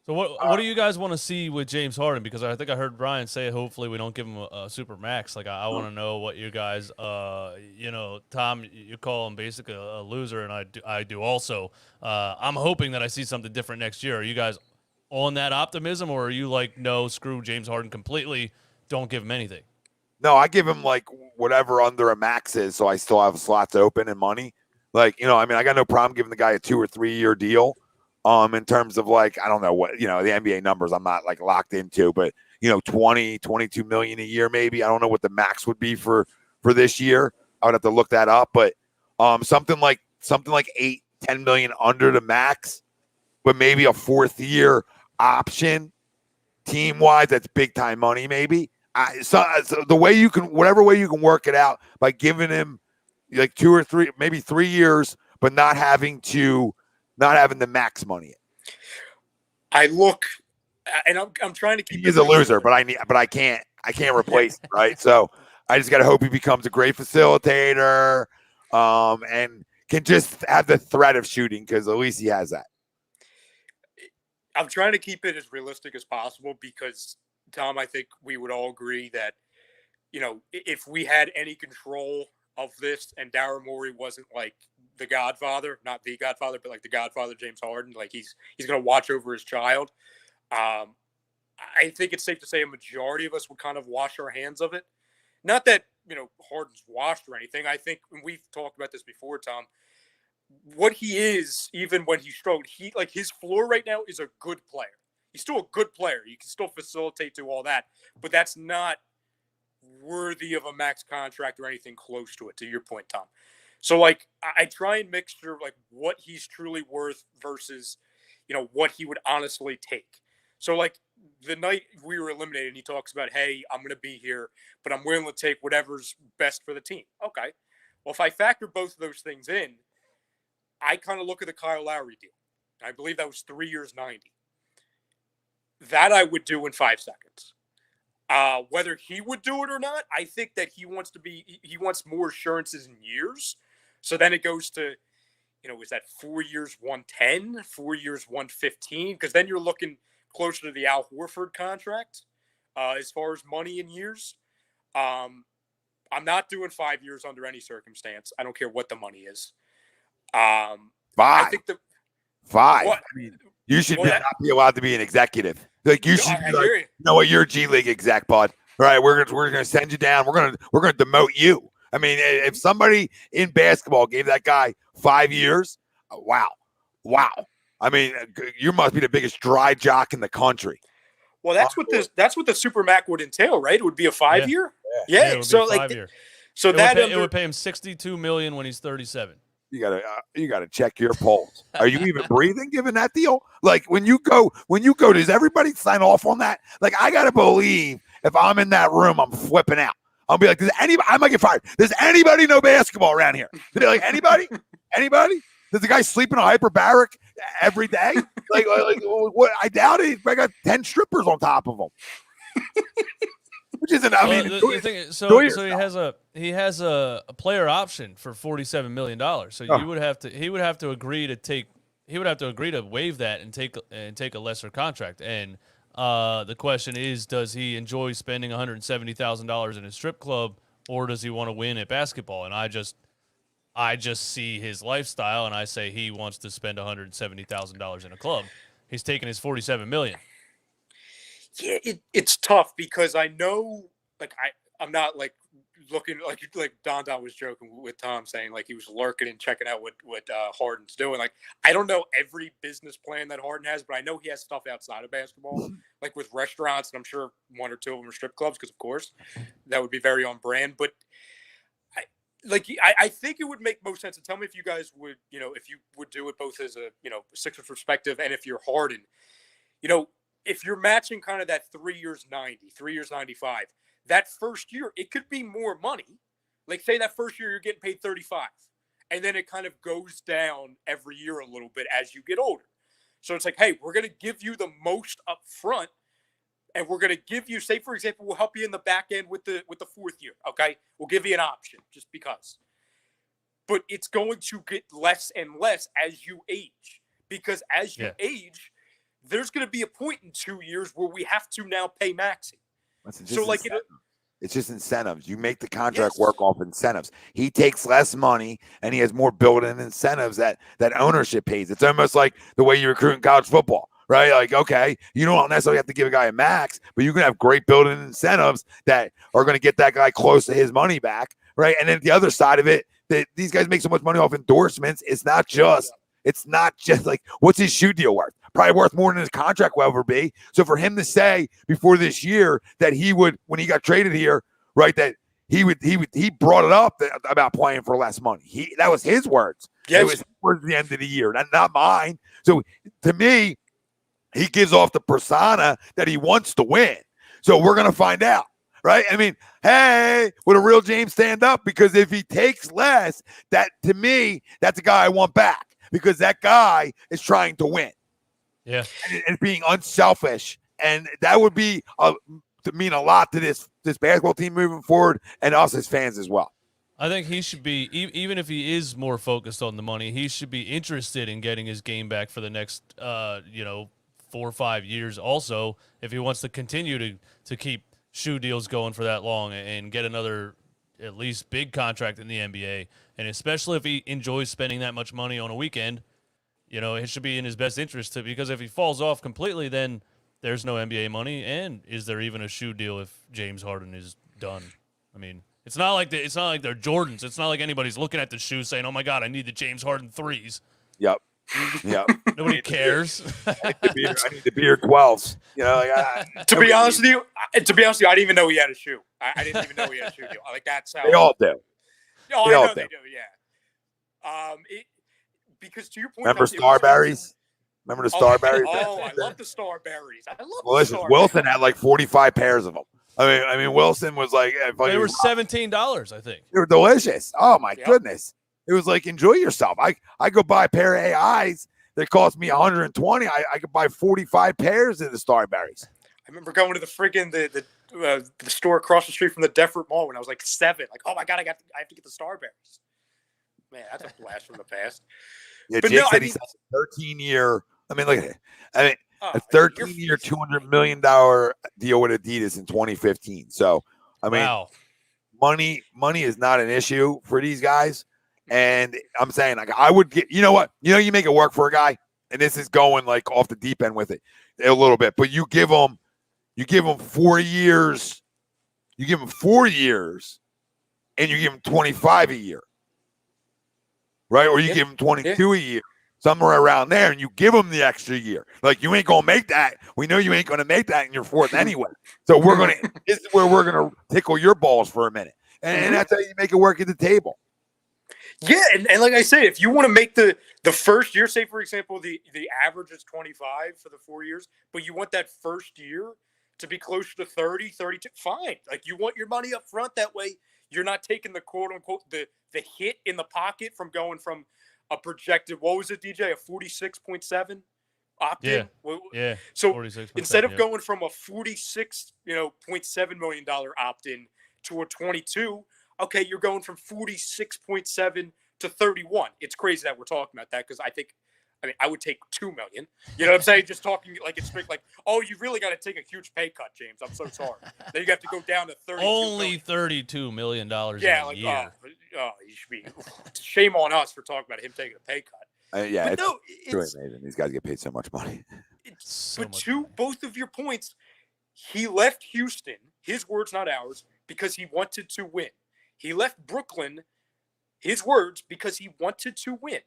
So what do you guys want to see with James Harden? Because I think I heard Brian say, hopefully we don't give him a super max. Like, I want to know what you guys, Tom, you call him basically a loser, and I do also. I'm hoping that I see something different next year. Are you guys on that optimism, or are you like, no, screw James Harden completely, don't give him anything? No, I give him like whatever under a max is, so I still have slots open and money. Like, I got no problem giving the guy a 2 or 3 year deal. In terms of, like, I don't know what, the NBA numbers I'm not like locked into, but 20, 22 million a year, maybe. I don't know what the max would be for this year. I would have to look that up, but something like 8, 10 million under the max, but maybe a 4th year option team wise. That's big time money. Maybe so the way you can, whatever way you can work it out by giving him like 2 or 3, maybe 3 years, but not having the max money. I look, and I'm trying to keep. He's a loser, but I can't replace him, right? So I just got to hope he becomes a great facilitator, and can just have the threat of shooting, because at least he has that. I'm trying to keep it as realistic as possible because, Tom, I think we would all agree that, if we had any control of this and Daryl Morey wasn't like the Godfather, not the Godfather, but like the Godfather James Harden, like he's going to watch over his child. I think it's safe to say a majority of us would kind of wash our hands of it. Not that, Harden's washed or anything. I think, and we've talked about this before, Tom, what he is, even when he struggled, his floor right now is a good player. He's still a good player. You can still facilitate, do all that, but that's not worthy of a max contract or anything close to it, to your point, Tom. So, like, I try and mixture, like, what he's truly worth versus, what he would honestly take. So, like, the night we were eliminated, he talks about, hey, I'm going to be here, but I'm willing to take whatever's best for the team. Okay. Well, if I factor both of those things in, I kind of look at the Kyle Lowry deal. I believe that was 3 years, 90. That I would do in 5 seconds. Whether he would do it or not, I think that he wants more assurances in years. So then it goes to, is that 4 years, 110, 4 years, 115? Because then you're looking closer to the Al Horford contract as far as money in years. I'm not doing 5 years under any circumstance. I don't care what the money is. 5. I think 5. What? I mean, you should not be allowed to be an executive. Like, you should be like, what, you're a G League exec, bud. All right, we're gonna send you down. We're gonna demote you. I mean, if somebody in basketball gave that guy 5 years, wow. I mean, you must be the biggest dry jock in the country. Well, that's what the Supermax would entail, right? It would be a 5 year. Yeah. So like, so it would pay him $62 million when he's 37. You gotta check your pulse. Are you even breathing given that deal? Like, when you go, does everybody sign off on that? Like, I gotta believe if I'm in that room, I'm flipping out. I'll be like, I might get fired. Does anybody know basketball around here? Like, anybody? Does the guy sleep in a hyperbaric every day? like what? I doubt it. I got 10 strippers on top of him. Which isn't. I mean, the thing is, so he has a player option for $47 million. So he would have to agree to waive that and take a lesser contract. And the question is, does he enjoy spending $170,000 in a strip club, or does he want to win at basketball? And I just see his lifestyle, and I say he wants to spend $170,000 in a club. He's taking his $47 million. Yeah, it's tough because I know, like, I'm not like looking like Don was joking with Tom saying like he was lurking and checking out what Harden's doing. Like, I don't know every business plan that Harden has, but I know he has stuff outside of basketball, like with restaurants, and I'm sure one or two of them are strip clubs because, of course, that would be very on brand. But I think it would make most sense. And tell me if you guys would, if you would do it both as a, Sixers perspective and if you're Harden, if you're matching kind of that 3 years 90, 3 years 95, that first year, it could be more money. Like, say that first year you're getting paid 35, and then it kind of goes down every year a little bit as you get older. So it's like, hey, we're going to give you the most up front, and we're going to give you, say, for example, we'll help you in the back end with the fourth year, okay? We'll give you an option just because. But it's going to get less and less as you age, because as you age, there's going to be a point in 2 years where we have to now pay Maxey. So, like, it's just incentives. You make the contract work off incentives. He takes less money, and he has more built-in incentives that ownership pays. It's almost like the way you recruit in college football, right? Like, okay, you don't necessarily have to give a guy a max, but you can have great built-in incentives that are going to get that guy close to his money back, right? And then the other side of it, that these guys make so much money off endorsements. It's not just like, what's his shoe deal worth? Probably worth more than his contract will ever be. So for him to say before this year that he would, when he got traded here, right, that he brought it up about playing for less money. That was his words. Yes. It was towards the end of the year, not mine. So to me, he gives off the persona that he wants to win. So we're going to find out, right? I mean, hey, would a real James stand up? Because if he takes less, that to me, that's a guy I want back, because that guy is trying to win. Yeah, and being unselfish, and that would be to mean a lot to this basketball team moving forward, and us as fans as well. I think he should be, even if he is more focused on the money, he should be interested in getting his game back for the next 4 or 5 years. Also, if he wants to continue to keep shoe deals going for that long and get another at least big contract in the NBA, and especially if he enjoys spending that much money on a weekend. It should be in his best interest because if he falls off completely, then there's no NBA money. And is there even a shoe deal if James Harden is done? I mean, it's not like they're Jordans. It's not like anybody's looking at the shoes saying, "Oh my God, I need the James Harden 3s." Yep. Nobody cares. I need the beer 12s. To be honest with you, I didn't even know he had a shoe. I didn't even know he had a shoe deal. Like, that's how they all do. Oh, I know they do. Yeah. Because to your point, remember Starberries? Remember the Starberries? Oh, I love the Starberries. Delicious. Wilson had like 45 pairs of them. I mean, Wilson was like, they were $17, I think. They were delicious. Oh my goodness! It was like, enjoy yourself. I go buy a pair of AIs that cost me 120. I could buy 45 pairs of the Starberries. I remember going to the freaking the store across the street from the Defert Mall when I was like 7. Like, oh my God, I have to get the Starberries. Man, that's a blast from the past. Yeah, Jake said he signed a 13-year. I mean, look at it. I mean, a 13-year, $200 million deal with Adidas in 2015. So, I mean, money is not an issue for these guys. And I'm saying, like, I would get. You know what? You make it work for a guy, and this is going like off the deep end with it a little bit. But you give him 4 years. You give him 4 years, and you give him 25 a year. Right? Or you give him 22 a year, somewhere around there, and you give him the extra year. Like, you ain't going to make that. We know you ain't going to make that in your fourth anyway. So this is where we're going to tickle your balls for a minute. And that's how you make it work at the table. Yeah, and like I said, if you want to make the first year, say, for example, the average is 25 for the 4 years, but you want that first year to be closer to 30, 32, fine. Like, you want your money up front. That way you're not taking the quote-unquote the hit in the pocket from going from a projected, what was it, DJ? A 46.7 opt-in? Yeah. So 46%, instead of going from a $46.7 million opt-in to a 22, okay, you're going from 46.7 to 31. It's crazy that we're talking about that because I would take $2 million. You know what I'm saying? Just talking like it's strict, like, oh, you really got to take a huge pay cut, James. I'm so sorry. Then you have to go down to 32 Only $32 million yeah, in a like, year. you should be. Shame on us for talking about him taking a pay cut. Yeah, But it's no, really it's amazing. These guys get paid so much money. So but much to money. both of your points, he left Houston, his words, not ours, because he wanted to win. He left Brooklyn, his words, because he wanted to win.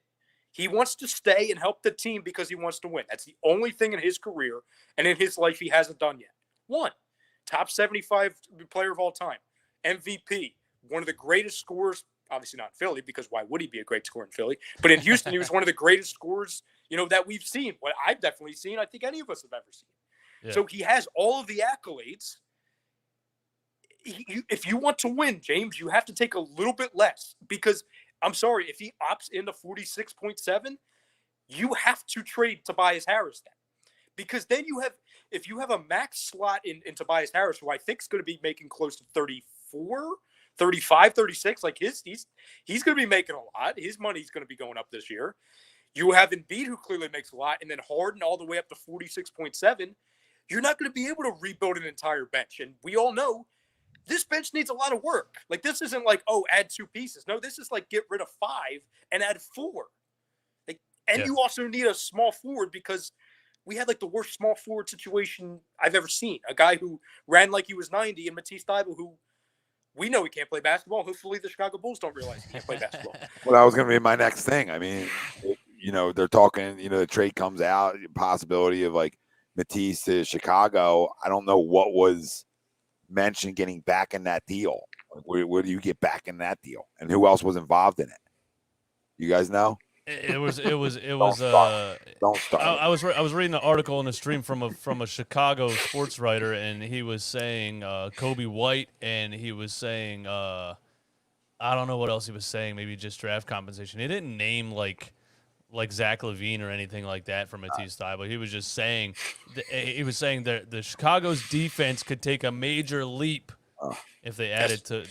He wants to stay and help the team because he wants to win. That's the only thing in his career and in his life he hasn't done yet. One, top 75 player of all time, MVP, one of the greatest scorers, obviously not in Philly, because why would he be a great scorer in Philly? But in Houston, he was one of the greatest scorers, that we've seen. What I've definitely seen, I think any of us have ever seen. Yeah. So he has all of the accolades. If you want to win, James, you have to take a little bit less because I'm sorry, if he opts into 46.7, you have to trade Tobias Harris then. Because then if you have a max slot in Tobias Harris, who I think is going to be making close to 34, 35, 36, like he's going to be making a lot. His money's going to be going up this year. You have Embiid, who clearly makes a lot, and then Harden all the way up to 46.7. You're not going to be able to rebuild an entire bench. And we all know this bench needs a lot of work. Like, this isn't like, oh, add 2 pieces. No, this is like get rid of 5 and add 4. You also need a small forward because we had like the worst small forward situation I've ever seen. A guy who ran like he was 90 and Mattise Thybulle, who we know he can't play basketball. Hopefully the Chicago Bulls don't realize he can't play basketball. Well, that was going to be my next thing. I mean, they're talking, the trade comes out, possibility of like Matisse to Chicago. I don't know what was mentioned getting back in that deal. Where do you get back in that deal? And who else was involved in it? You guys know? It was. Don't start. I was reading an article in the stream from a Chicago sports writer, and he was saying Kobe White, and he was saying I don't know what else he was saying. Maybe just draft compensation. He didn't name like Zach LaVine or anything like that from Mattise Thybulle. He was just saying that the Chicago's defense could take a major leap if they added to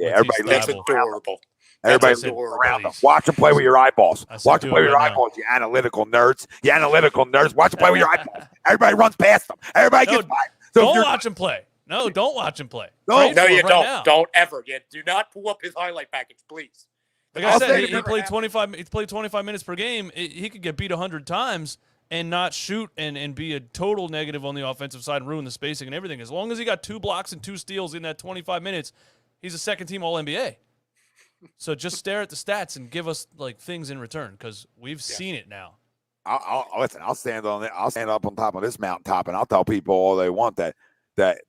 everybody That's Thybulle. adorable. Everybody That's adorable. around them. Watch them play with your eyeballs. I said, Watch them do play it with your right now. eyeballs, you analytical nerds. You analytical nerds. Watch them play with your eyeballs. Everybody runs past them. Everybody gets by. So Don't watch him play. No, don't watch him play. No, Trade No, for him you right don't. now. Don't ever. Do not pull up his highlight package, please. Like I I'll said, say he played 25. He played 25 minutes per game. He could get beat 100 times and not shoot and be a total negative on the offensive side and ruin the spacing and everything. As long as he got 2 blocks and 2 steals in that 25 minutes, he's a second-team All-NBA. So just stare at the stats and give us like things in return because we've seen it now. Listen. I'll stand on it. I'll stand up on top of this mountaintop, and I'll tell people all they want that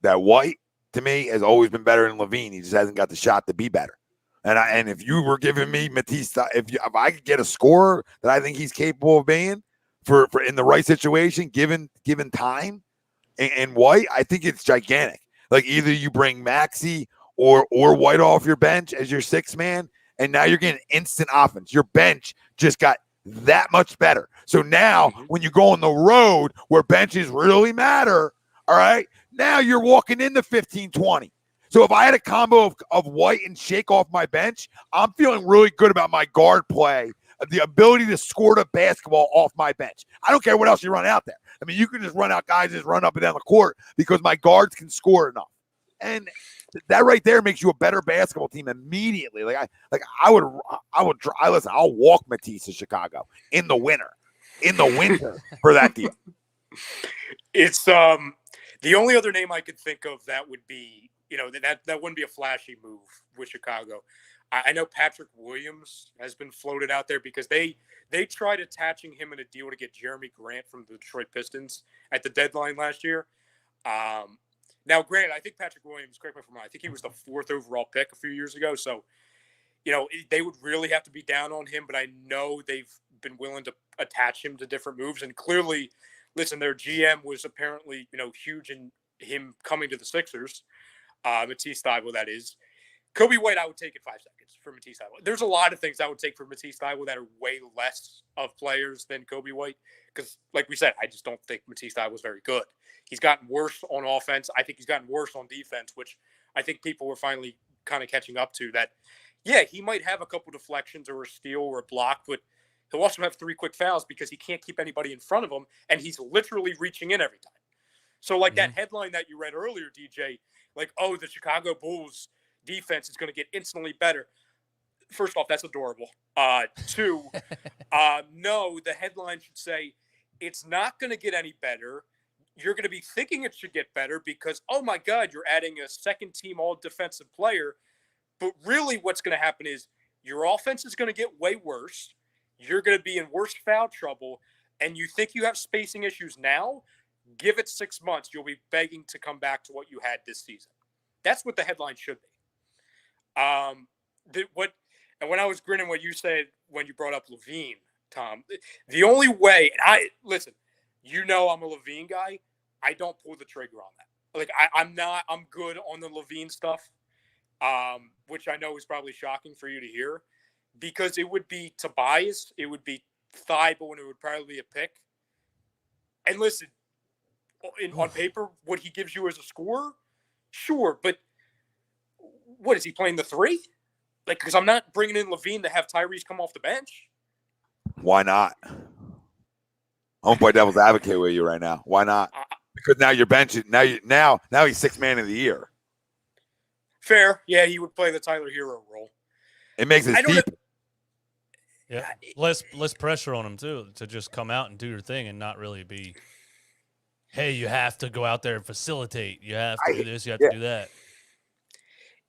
White to me has always been better than LaVine. He just hasn't got the shot to be better. And if you were giving me Matisse, if I could get a scorer that I think he's capable of being for in the right situation, given time, and White, I think it's gigantic. Like either you bring Maxey or White off your bench as your 6th man, and now you're getting instant offense. Your bench just got that much better. So now when you go on the road where benches really matter, all right, now you're walking into 15-20. So if I had a combo of White and Shake off my bench, I'm feeling really good about my guard play, the ability to score the basketball off my bench. I don't care what else you run out there. I mean, you can just run out guys, just run up and down the court because my guards can score enough. And that right there makes you a better basketball team immediately. Listen, I'll walk Matisse to Chicago in the winter for that deal. It's the only other name I could think of that would be, that wouldn't be a flashy move with Chicago. I know Patrick Williams has been floated out there because they tried attaching him in a deal to get Jeremy Grant from the Detroit Pistons at the deadline last year. Now, granted, I think Patrick Williams, correct me if I'm wrong, I think he was the 4th overall pick a few years ago. So, they would really have to be down on him, but I know they've been willing to attach him to different moves. And clearly, listen, their GM was apparently, huge in him coming to the Sixers, Mattise Thybulle, that is. Kobe White, I would take it 5 seconds for Mattise Thybulle. There's a lot of things I would take for Mattise Thybulle that are way less of players than Kobe White. Because, like we said, I just don't think Mattise Thybulle was very good. He's gotten worse on offense. I think he's gotten worse on defense, which I think people were finally kind of catching up to. That, yeah, he might have a couple deflections or a steal or a block, but he'll also have 3 quick fouls because he can't keep anybody in front of him, and he's literally reaching in every time. So, like that headline that you read earlier, DJ, like, oh, the Chicago Bulls defense is going to get instantly better. First off, that's adorable. Two, no, the headline should say it's not going to get any better. You're going to be thinking it should get better because, oh my God, you're adding a second team all defensive player. But really what's going to happen is your offense is going to get way worse. You're going to be in worse foul trouble. And you think you have spacing issues now? Give it 6 months. You'll be begging to come back to what you had this season. That's what the headline should be. And when I was grinning what you said when you brought up LaVine, Tom, the only way, and listen, you know I'm a LaVine guy. I don't pull the trigger on that. Like I'm good on the LaVine stuff, which I know is probably shocking for you to hear, because it would be Tobias, it would be Thybulle, and it would probably be a pick. And listen, on paper, what he gives you as a scorer, sure, but what is he playing the 3? Like, because I'm not bringing in LaVine to have Tyrese come off the bench. Why not? I'm gonna play devil's advocate with you right now. Why not? Because now you're benching. Now he's 6th man of the year. Fair, yeah, he would play the Tyler Hero role. It makes it deep. Yeah, less pressure on him too to just come out and do your thing and not really be, hey, you have to go out there and facilitate. You have to do this. You have to do that.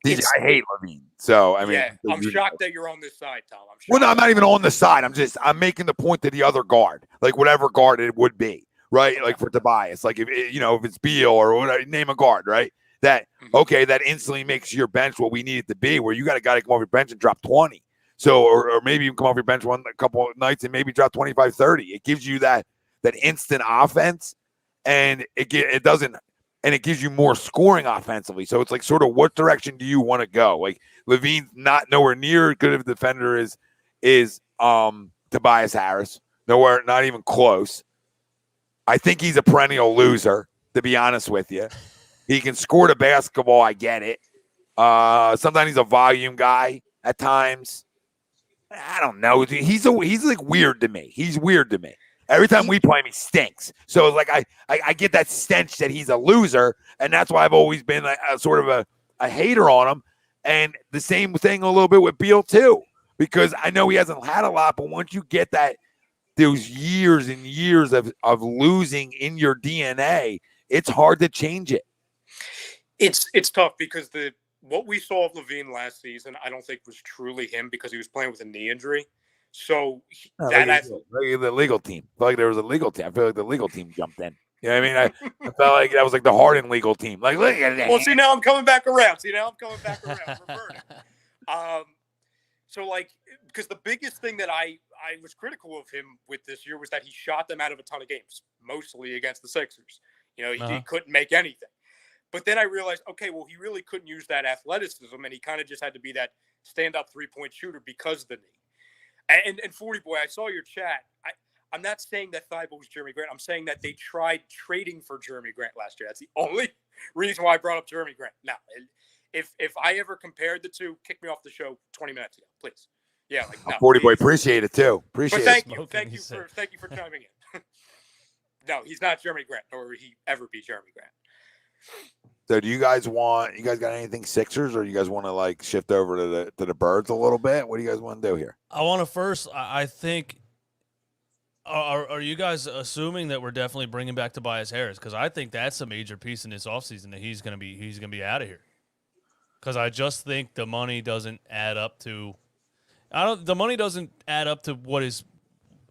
DJ, I hate LaVine. So I mean, I'm shocked that you're on this side, Tom. Well, no, I'm not even on the side. I'm making the point to the other guard, like whatever guard it would be, right? Like for Tobias, like if it's Beal or whatever, name a guard, right? That okay, that instantly makes your bench what we need it to be, where you got a guy to come off your bench and drop 20. So, or maybe you can come off your bench a couple of nights and maybe drop 25, 30. It gives you that instant offense, and it gives you more scoring offensively. So it's like sort of what direction do you want to go? Like LaVine's not nowhere near good of a defender is Tobias Harris. Nowhere, not even close. I think he's a perennial loser, to be honest with you. He can score the basketball, I get it. Sometimes he's a volume guy at times. I don't know. He's like weird to me. He's weird to me. Every time we play him, he stinks. So like I get that stench that he's a loser, and that's why I've always been a sort of a hater on him. And the same thing a little bit with Beal too, because I know he hasn't had a lot, but once you get those years and years of losing in your DNA, it's hard to change it. It's tough because what we saw of LaVine last season, I don't think was truly him because he was playing with a knee injury. So the legal team. I feel like there was a legal team. I feel like the legal team jumped in. You know what I mean? I felt like that was like the Harden legal team. Like, look at that. Well, see, now I'm coming back around. Reverting. So like, because the biggest thing that I was critical of him with this year was that he shot them out of a ton of games, mostly against the Sixers. You know, he couldn't make anything. But then I realized, okay, well, he really couldn't use that athleticism, and he kind of just had to be that stand-up three-point shooter because of the knee. And 40 boy, I saw your chat. I'm not saying that Thybulle was Jeremy Grant. I'm saying that they tried trading for Jeremy Grant last year. That's the only reason why I brought up Jeremy Grant. Now, if I ever compared the two, kick me off the show 20 minutes ago, please. Yeah, like no, 40 boy, appreciate it too. Appreciate but thank it. you for chiming in. No, he's not Jeremy Grant, nor will he ever be Jeremy Grant. So do you guys got anything Sixers, or you guys want to like shift over to the Birds a little bit? What do you guys want to do here? I want to first, I think, are you guys assuming that we're definitely bringing back Tobias Harris? Because I think that's a major piece in this offseason that he's gonna be out of here. Because I just think the money doesn't add up to what is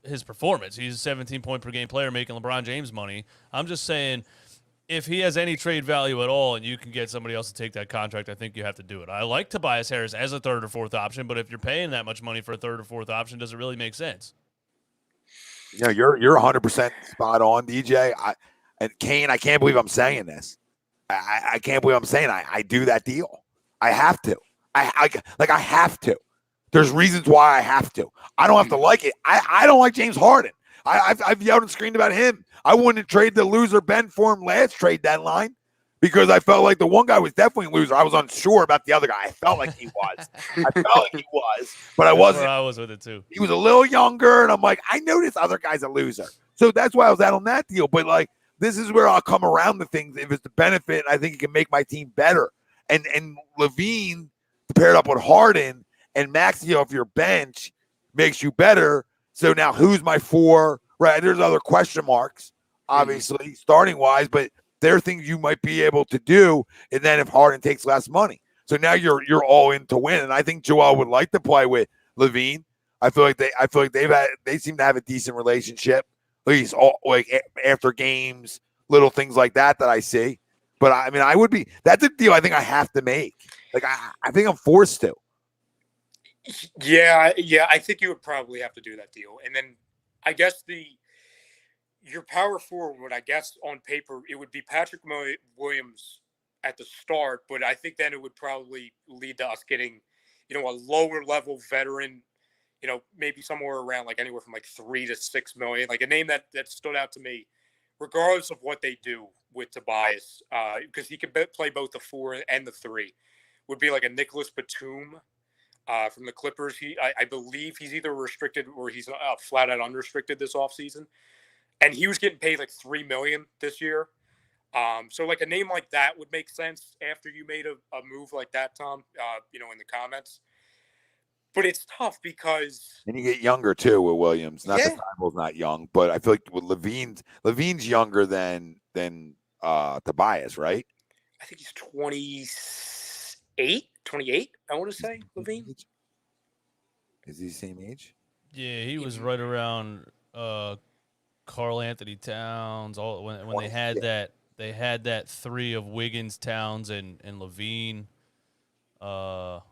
his performance. He's a 17-point per game player making LeBron James money. I'm just saying, if he has any trade value at all and you can get somebody else to take that contract, I think you have to do it. I like Tobias Harris as a third or fourth option, but if you're paying that much money for a third or fourth option, does it really make sense? You know, you're 100% spot on, DJ. And Kane, I can't believe I'm saying this. I can't believe I'm saying I do that deal. I have to. I have to. There's reasons why I have to. I don't have to like it. I don't like James Harden. I've yelled and screamed about him. I wouldn't trade the loser Ben for him last trade deadline because I felt like the one guy was definitely a loser. I was unsure about the other guy. I felt like he was. But I wasn't. I was with it too. He was a little younger, and I'm like, I know this other guy's a loser. So that's why I was out on that deal. But like, this is where I'll come around to things. If it's the benefit, I think it can make my team better. And Levine paired up with Harden and Maxey off your bench makes you better. So now who's my 4? Right. There's other question marks, obviously, starting wise, but there are things you might be able to do. And then if Harden takes less money. So now you're all in to win. And I think Joel would like to play with Levine. I feel like they seem to have a decent relationship, at least after games, little things like that I see. But I mean, that's a deal I think I have to make. Like I think I'm forced to. Yeah, I think you would probably have to do that deal. And then I guess your power forward, I guess on paper, it would be Patrick Williams at the start, but I think then it would probably lead to us getting, a lower level veteran, maybe somewhere around like anywhere from like $3 to $6 million, like a name that stood out to me, regardless of what they do with Tobias, because he could play both the 4 and the 3, would be like a Nicholas Batum. From the Clippers, I believe he's either restricted or he's flat out unrestricted this offseason. And he was getting paid like $3 million this year. So like a name like that would make sense after you made a move like that, Tom, in the comments. But it's tough because and you get younger too with Williams. Not that Thybulle's not young, but I feel like with Levine's younger than Tobias, right? I think he's 28, I want to say, Levine. Is he the same age? Yeah, he was right around Karl Anthony Towns. When they had that 3 of Wiggins, Towns, and Levine. Not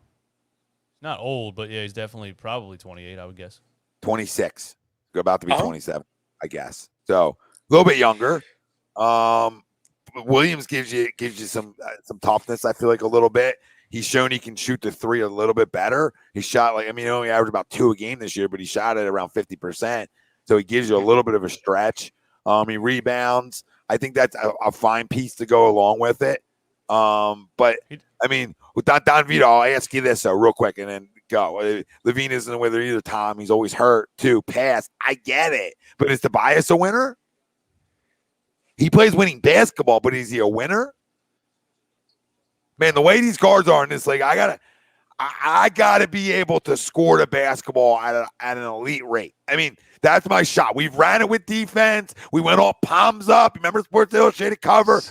old, but yeah, he's definitely probably 28, I would guess. 26. About to be 27, I guess. So a little bit younger. Williams gives you some toughness, I feel like, a little bit. He's shown he can shoot the 3 a little bit better. He shot he only averaged about 2 a game this year, but he shot it around 50%. So he gives you a little bit of a stretch. He rebounds. I think that's a fine piece to go along with it. But I mean, with Don Vito, I'll ask you this real quick and then go. Levine isn't with it either, Tom. He's always hurt too. Pass. I get it. But is Tobias a winner? He plays winning basketball, but is he a winner? Man, the way these guards are in this league, I gotta be able to score the basketball at an elite rate. I mean, that's my shot. We've ran it with defense. We went all palms up. Remember Sports Illustrated cover?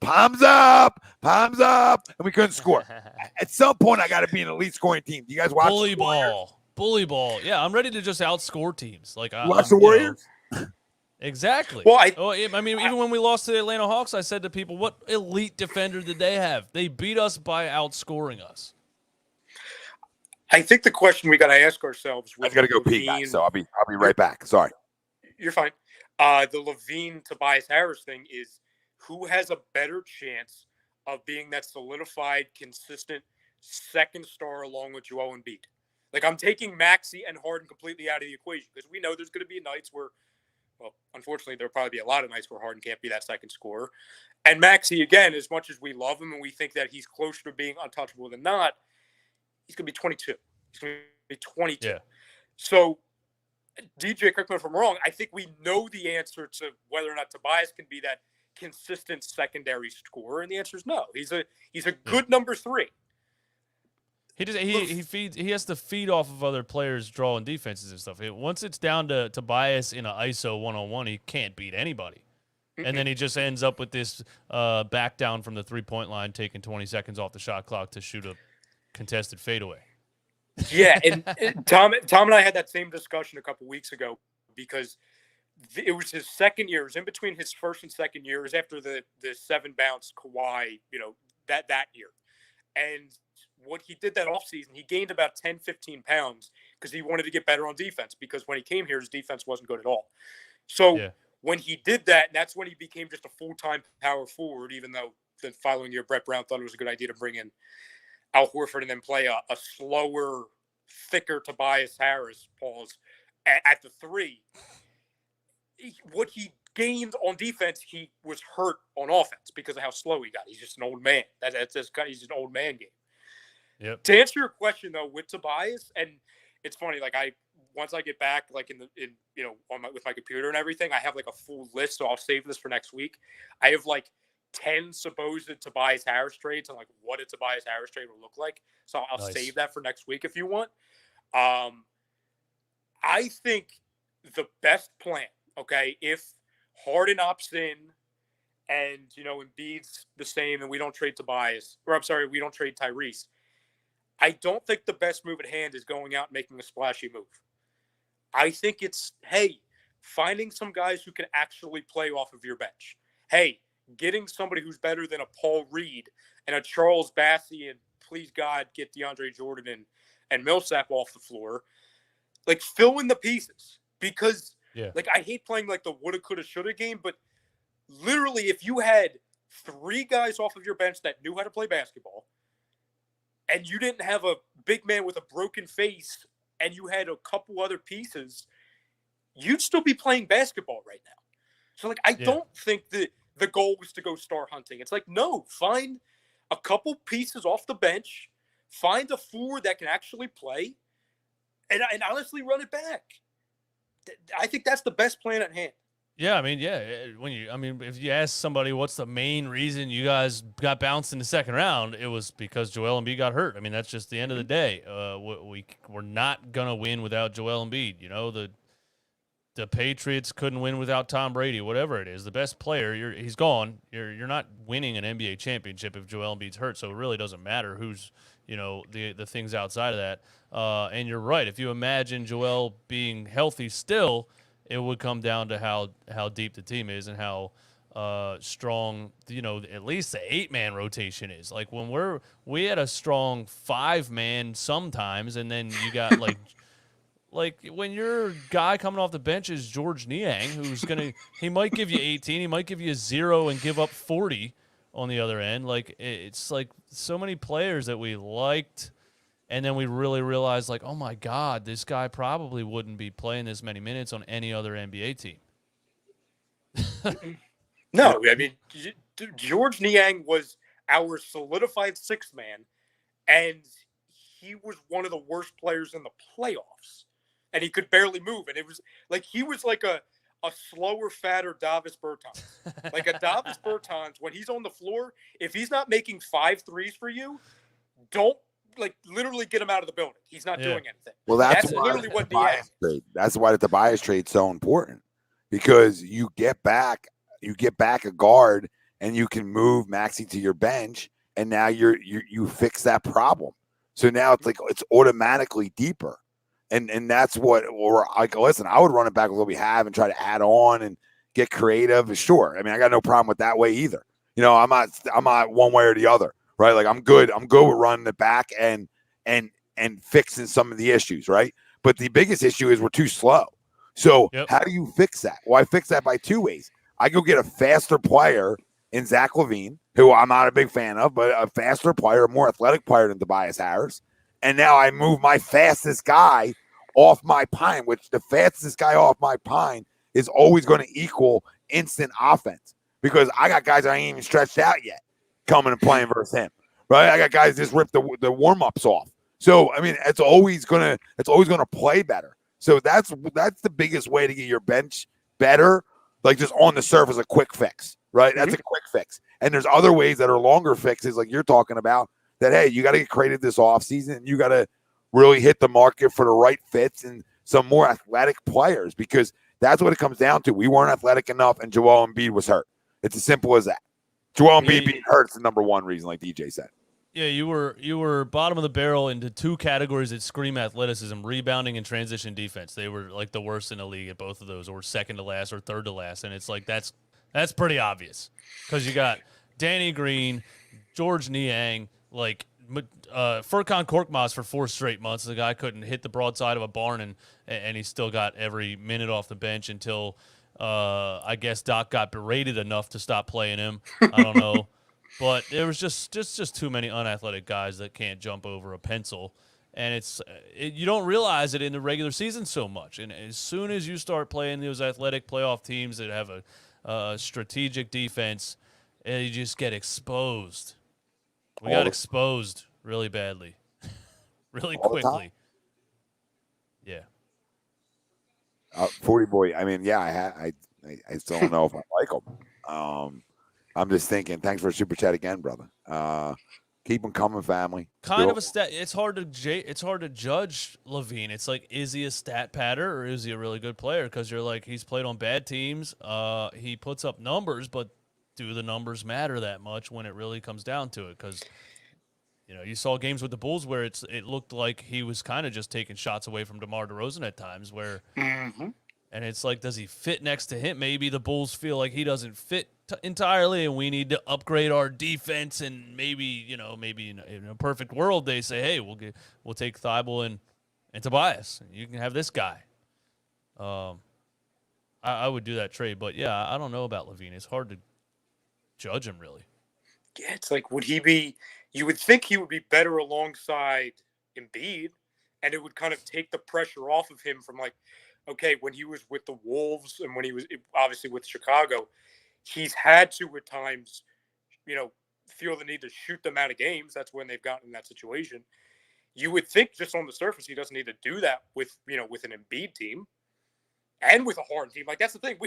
Palms up, and we couldn't score. At some point, I got to be an elite scoring team. Do you guys watch Bully ball? Yeah, I'm ready to just outscore teams. Like watch the Warriors. Exactly. Well, even when we lost to the Atlanta Hawks, I said to people, "What elite defender did they have? They beat us by outscoring us." I think the question we got to ask ourselves. I got to go pee, guys, so I'll be right back. Sorry. You're fine. The Levine Tobias Harris thing is who has a better chance of being that solidified, consistent second star along with Joel Embiid. Like I'm taking Maxey and Harden completely out of the equation because we know there's going to be nights where, well, unfortunately, there'll probably be a lot of nights where Harden can't be that second scorer. And Maxey, again, as much as we love him and we think that he's closer to being untouchable than not, he's going to be 22. He's going to be 22. Yeah. So, DJ, correct me if I'm wrong, I think we know the answer to whether or not Tobias can be that consistent secondary scorer, and the answer is no. He's a good number 3. He has to feed off of other players drawing defenses and stuff. Once it's down to Tobias in an ISO 1-on-1, he can't beat anybody. Mm-hmm. And then he just ends up with this back down from the 3-point line, taking 20 seconds off the shot clock to shoot a contested fadeaway. Yeah, and Tom and I had that same discussion a couple weeks ago because it was his second year. It was in between his first and second year. It was after the 7-bounce Kawhi, that year. And what he did that offseason, he gained about 10, 15 pounds because he wanted to get better on defense because when he came here, his defense wasn't good at all. So when he did that, that's when he became just a full-time power forward, even though the following year Brett Brown thought it was a good idea to bring in Al Horford and then play a slower, thicker Tobias Harris, pause, at the 3, what he gained on defense, he was hurt on offense because of how slow he got. He's just an old man. That's just he's an old man game. Yep. To answer your question though, with Tobias, and it's funny, like once I get back, like with my computer and everything, I have like a full list, so I'll save this for next week. I have like 10 supposed Tobias Harris trades and like what a Tobias Harris trade will look like. So I'll Nice. save that for next week if you want. I think the best plan, okay, if Harden opts in and, Embiid's the same and we don't trade Tobias, or I'm sorry, we don't trade Tyrese, I don't think the best move at hand is going out and making a splashy move. I think it's, hey, finding some guys who can actually play off of your bench. Hey, getting somebody who's better than a Paul Reed and a Charles Bassey, and please God, get DeAndre Jordan and Millsap off the floor. Like, fill in the pieces. Because, I hate playing like the woulda, coulda, shoulda game, but literally if you had 3 guys off of your bench that knew how to play basketball, and you didn't have a big man with a broken face, and you had a couple other pieces, you'd still be playing basketball right now. So, I don't think that the goal was to go star hunting. It's like, no, find a couple pieces off the bench, find a 4 that can actually play, and honestly run it back. I think that's the best plan at hand. Yeah, if you ask somebody what's the main reason you guys got bounced in the second round, it was because Joel Embiid got hurt. I mean, that's just the end of the day. We're not gonna win without Joel Embiid. The Patriots couldn't win without Tom Brady. Whatever it is, the best player, he's gone. You're not winning an NBA championship if Joel Embiid's hurt. So it really doesn't matter who's the things outside of that. And you're right. If you imagine Joel being healthy still, it would come down to how deep the team is and how strong, at least the 8-man rotation is. Like when we had a strong 5-man sometimes, and then you got like when your guy coming off the bench is George Niang, who's he might give you 18, he might give you 0 and give up 40 on the other end. Like it's like so many players that we liked. And then we really realized, like, oh, my God, this guy probably wouldn't be playing this many minutes on any other NBA team. No, I mean, George Niang was our solidified 6th man, and he was one of the worst players in the playoffs. And he could barely move. And it was like he was like a slower, fatter Davis Bertans. Like a Davis Bertans, when he's on the floor, if he's not making 5 threes for you, don't. Like literally get him out of the building. He's not doing anything. Well, that's literally what That's why the Tobias trade's so important, because you get back a guard and you can move Maxey to your bench, and now you fix that problem. So now it's like it's automatically deeper, and that's what we're like. Listen, I would run it back with what we have and try to add on and get creative. Sure, I mean I got no problem with that way either. I'm not one way or the other. Right, like I'm good with running it back and fixing some of the issues, right? But the biggest issue is we're too slow. So how do you fix that? Well, I fix that by 2 ways. I go get a faster player in Zach LaVine, who I'm not a big fan of, but a faster player, a more athletic player than Tobias Harris. And now I move my fastest guy off my pine, which the fastest guy off my pine is always going to equal instant offense, because I got guys that ain't even stretched out yet coming and playing versus him, right? I got guys just ripped the warm-ups off. So I mean, it's always gonna play better. So that's the biggest way to get your bench better, like just on the surface, a quick fix, right? That's a quick fix. And there's other ways that are longer fixes, like you're talking about, that hey, you got to get creative this offseason, and you got to really hit the market for the right fits and some more athletic players, because that's what it comes down to. We weren't athletic enough, and Joel Embiid was hurt. It's as simple as that. Joel Embiid being hurt's the number one reason, like DJ said. Yeah, you were bottom of the barrel into 2 categories that scream athleticism: rebounding and transition defense. They were like the worst in the league at both of those, or second to last or third to last. And it's like that's pretty obvious, because you got Danny Green, George Niang, like Furkan Korkmaz for 4 straight months. The guy couldn't hit the broadside of a barn, and he still got every minute off the bench until I guess Doc got berated enough to stop playing him. I don't know. But there was just too many unathletic guys that can't jump over a pencil. And you don't realize it in the regular season so much. And as soon as you start playing those athletic playoff teams that have a strategic defense, you just get exposed. We got exposed really badly, really quickly. Yeah. 40 boy. I mean, yeah, I still don't know if I like him. I'm just thinking. Thanks for a super chat again, brother. Keep them coming, family. Kind of a stat. It's hard to judge Levine. It's like, is he a stat patter or is he a really good player? Because you're like, he's played on bad teams. He puts up numbers, but do the numbers matter that much when it really comes down to it? Because you saw games with the Bulls where it looked like he was kind of just taking shots away from DeMar DeRozan at times. Where, and it's like, does he fit next to him? Maybe the Bulls feel like he doesn't fit entirely, and we need to upgrade our defense. And maybe in a perfect world, they say, hey, we'll take Thybulle and Tobias. You can have this guy. I would do that trade, but yeah, I don't know about Levine. It's hard to judge him really. Yeah, it's like, would he be? You would think he would be better alongside Embiid, and it would kind of take the pressure off of him from like, okay, when he was with the Wolves and when he was obviously with Chicago, he's had to at times, feel the need to shoot them out of games. That's when they've gotten in that situation. You would think just on the surface he doesn't need to do that with an Embiid team and with a Harden team. Like, that's the thing.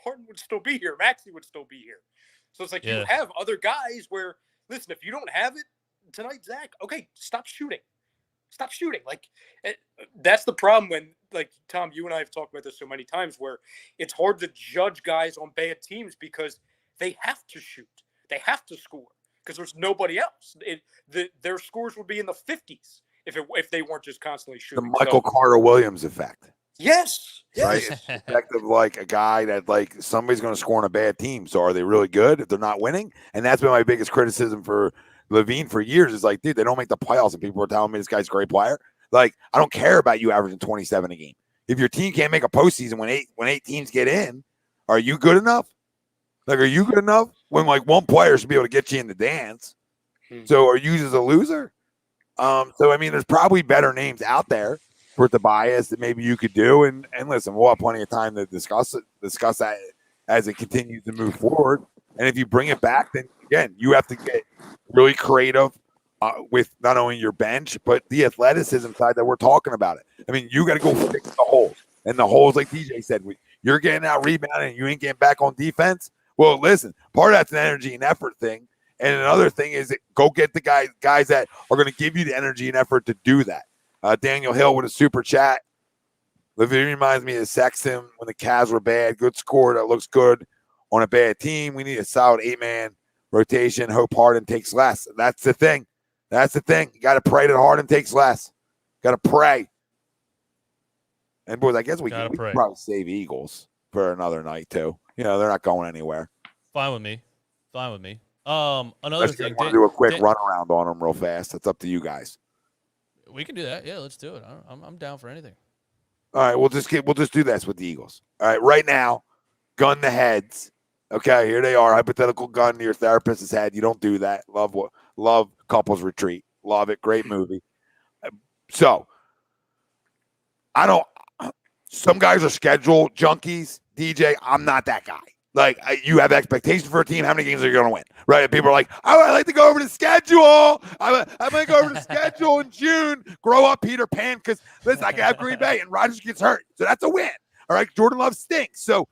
Harden would still be here. Maxey would still be here. So it's like, you have other guys where, listen, if you don't have it tonight, Zach, okay, stop shooting. Stop shooting. Like, that's the problem when, like, Tom, you and I have talked about this so many times where it's hard to judge guys on bad teams because they have to shoot. They have to score because there's nobody else. Their scores would be in the 50s if they weren't just constantly shooting. The Michael Carter Williams effect. Yes. Right? It's the effect of like a guy that like somebody's going to score on a bad team. So are they really good if they're not winning? And that's been my biggest criticism for Levine for years is like, dude, they don't make the playoffs and people are telling me this guy's a great player. Like, I don't care about you averaging 27 a game. If your team can't make a postseason when eight teams get in, are you good enough? Like, are you good enough when like one player should be able to get you in the dance? So are you just a loser? So I mean, there's probably better names out there for Tobias that maybe you could do. And listen, we'll have plenty of time to discuss that as it continues to move forward. And if you bring it back, then again, you have to get really creative with not only your bench, but the athleticism side that we're talking about it. I mean, you got to go fix the holes. And the holes, like DJ said, you're getting out rebounding and you ain't getting back on defense. Well, listen, part of that's an energy and effort thing. And another thing is go get the guys that are going to give you the energy and effort to do that. Daniel Hill with a super chat. Levine reminds me of Sexton when the Cavs were bad. Good score that looks good on a bad team. We need a solid 8-man rotation. Hope Harden takes less. That's the thing. That's the thing. You got to pray that Harden takes less. Got to pray. And boys, I guess we can probably save Eagles for another night too. They're not going anywhere. Fine with me. Another thing. Want to do a quick run around on them real fast. That's up to you guys. We can do that. Yeah, let's do it. I'm down for anything. All right, we'll just do this with the Eagles. All right, right now, gun the heads. Okay, here they are. Hypothetical gun to your therapist's head. You don't do that. Love Couples Retreat. Love it. Great movie. So, some guys are schedule junkies. DJ, I'm not that guy. Like, you have expectations for a team. How many games are you going to win? Right? People are like, oh, I like to go over the schedule. I'm going to go over the schedule in June. Grow up, Peter Pan. Because, listen, I can have Green Bay and Rodgers gets hurt. So that's a win. All right? Jordan Love stinks. So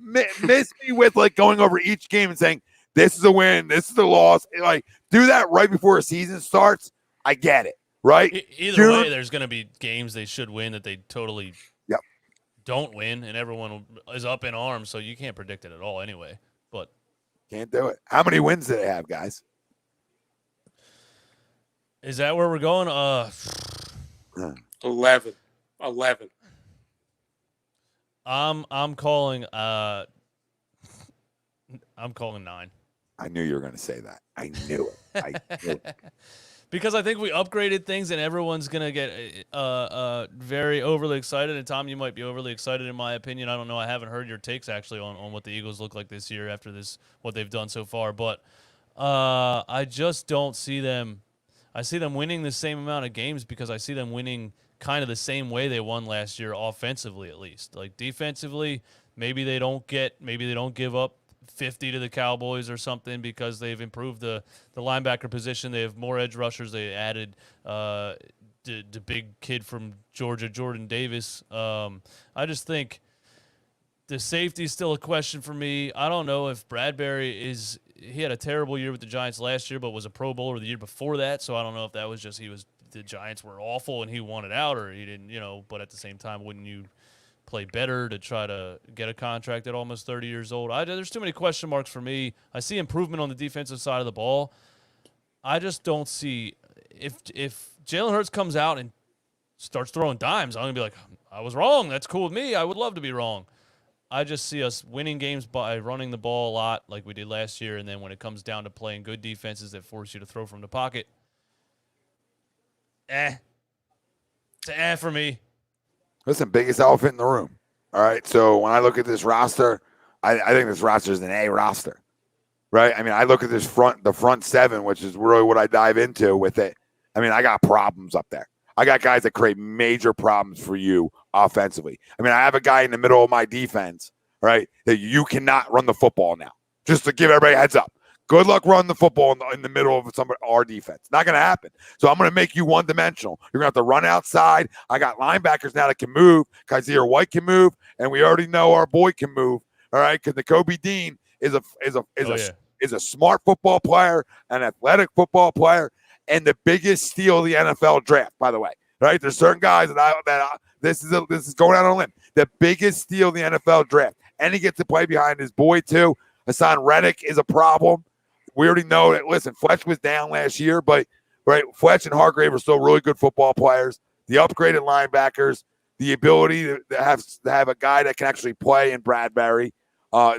miss me with, like, going over each game and saying, this is a win. This is a loss. Like, do that right before a season starts. I get it. Right? Either way, there's going to be games they should win that they totally don't win, and everyone is up in arms, so you can't predict it at all anyway. But can't do it. How many wins do they have, guys? Is that where we're going? 11. I'm calling 9. I knew you were going to say that. I knew it. Because I think we upgraded things and everyone's going to get very overly excited. And, Tom, you might be overly excited in my opinion. I don't know. I haven't heard your takes, actually, on what the Eagles look like this year after what they've done so far. But I just don't see them. I see them winning the same amount of games because I see them winning kind of the same way they won last year, offensively at least. Like defensively, maybe they don't give up 50 to the Cowboys or something because they've improved the linebacker position. They have more edge rushers. They added the big kid from Georgia, Jordan Davis. I just think the safety is still a question for me. I don't know if Bradberry he had a terrible year with the Giants last year, but was a Pro Bowler the year before that. So I don't know if that was just the Giants were awful and he wanted out, or he didn't, but at the same time, wouldn't you play better to try to get a contract at almost 30 years old? There's too many question marks for me. I see improvement on the defensive side of the ball. I just don't see if Jalen Hurts comes out and starts throwing dimes, I'm going to be like, I was wrong. That's cool with me. I would love to be wrong. I just see us winning games by running the ball a lot like we did last year, and then when it comes down to playing good defenses that force you to throw from the pocket, it's an for me. Listen, biggest elephant in the room. All right, so when I look at this roster, I think this roster is an A roster, right? I mean, I look at the front seven, which is really what I dive into with it. I mean, I got problems up there. I got guys that create major problems for you offensively. I mean, I have a guy in the middle of my defense, right, that you cannot run the football now. Just to give everybody a heads up. Good luck running the football in the middle of our defense. Not going to happen. So I'm going to make you one-dimensional. You're going to have to run outside. I got linebackers now that can move. Kaiser White can move, and we already know our boy can move. All right, because Nakobe Dean is a smart football player, an athletic football player, and the biggest steal of the NFL draft, by the way. Right? There's certain guys this is going out on a limb. The biggest steal of the NFL draft. And he gets to play behind his boy, too. Haason Reddick is a problem. We already know that, listen, Fletch was down last year, but right, Fletch and Hargrave are still really good football players. The upgraded linebackers, the ability to have a guy that can actually play in Bradberry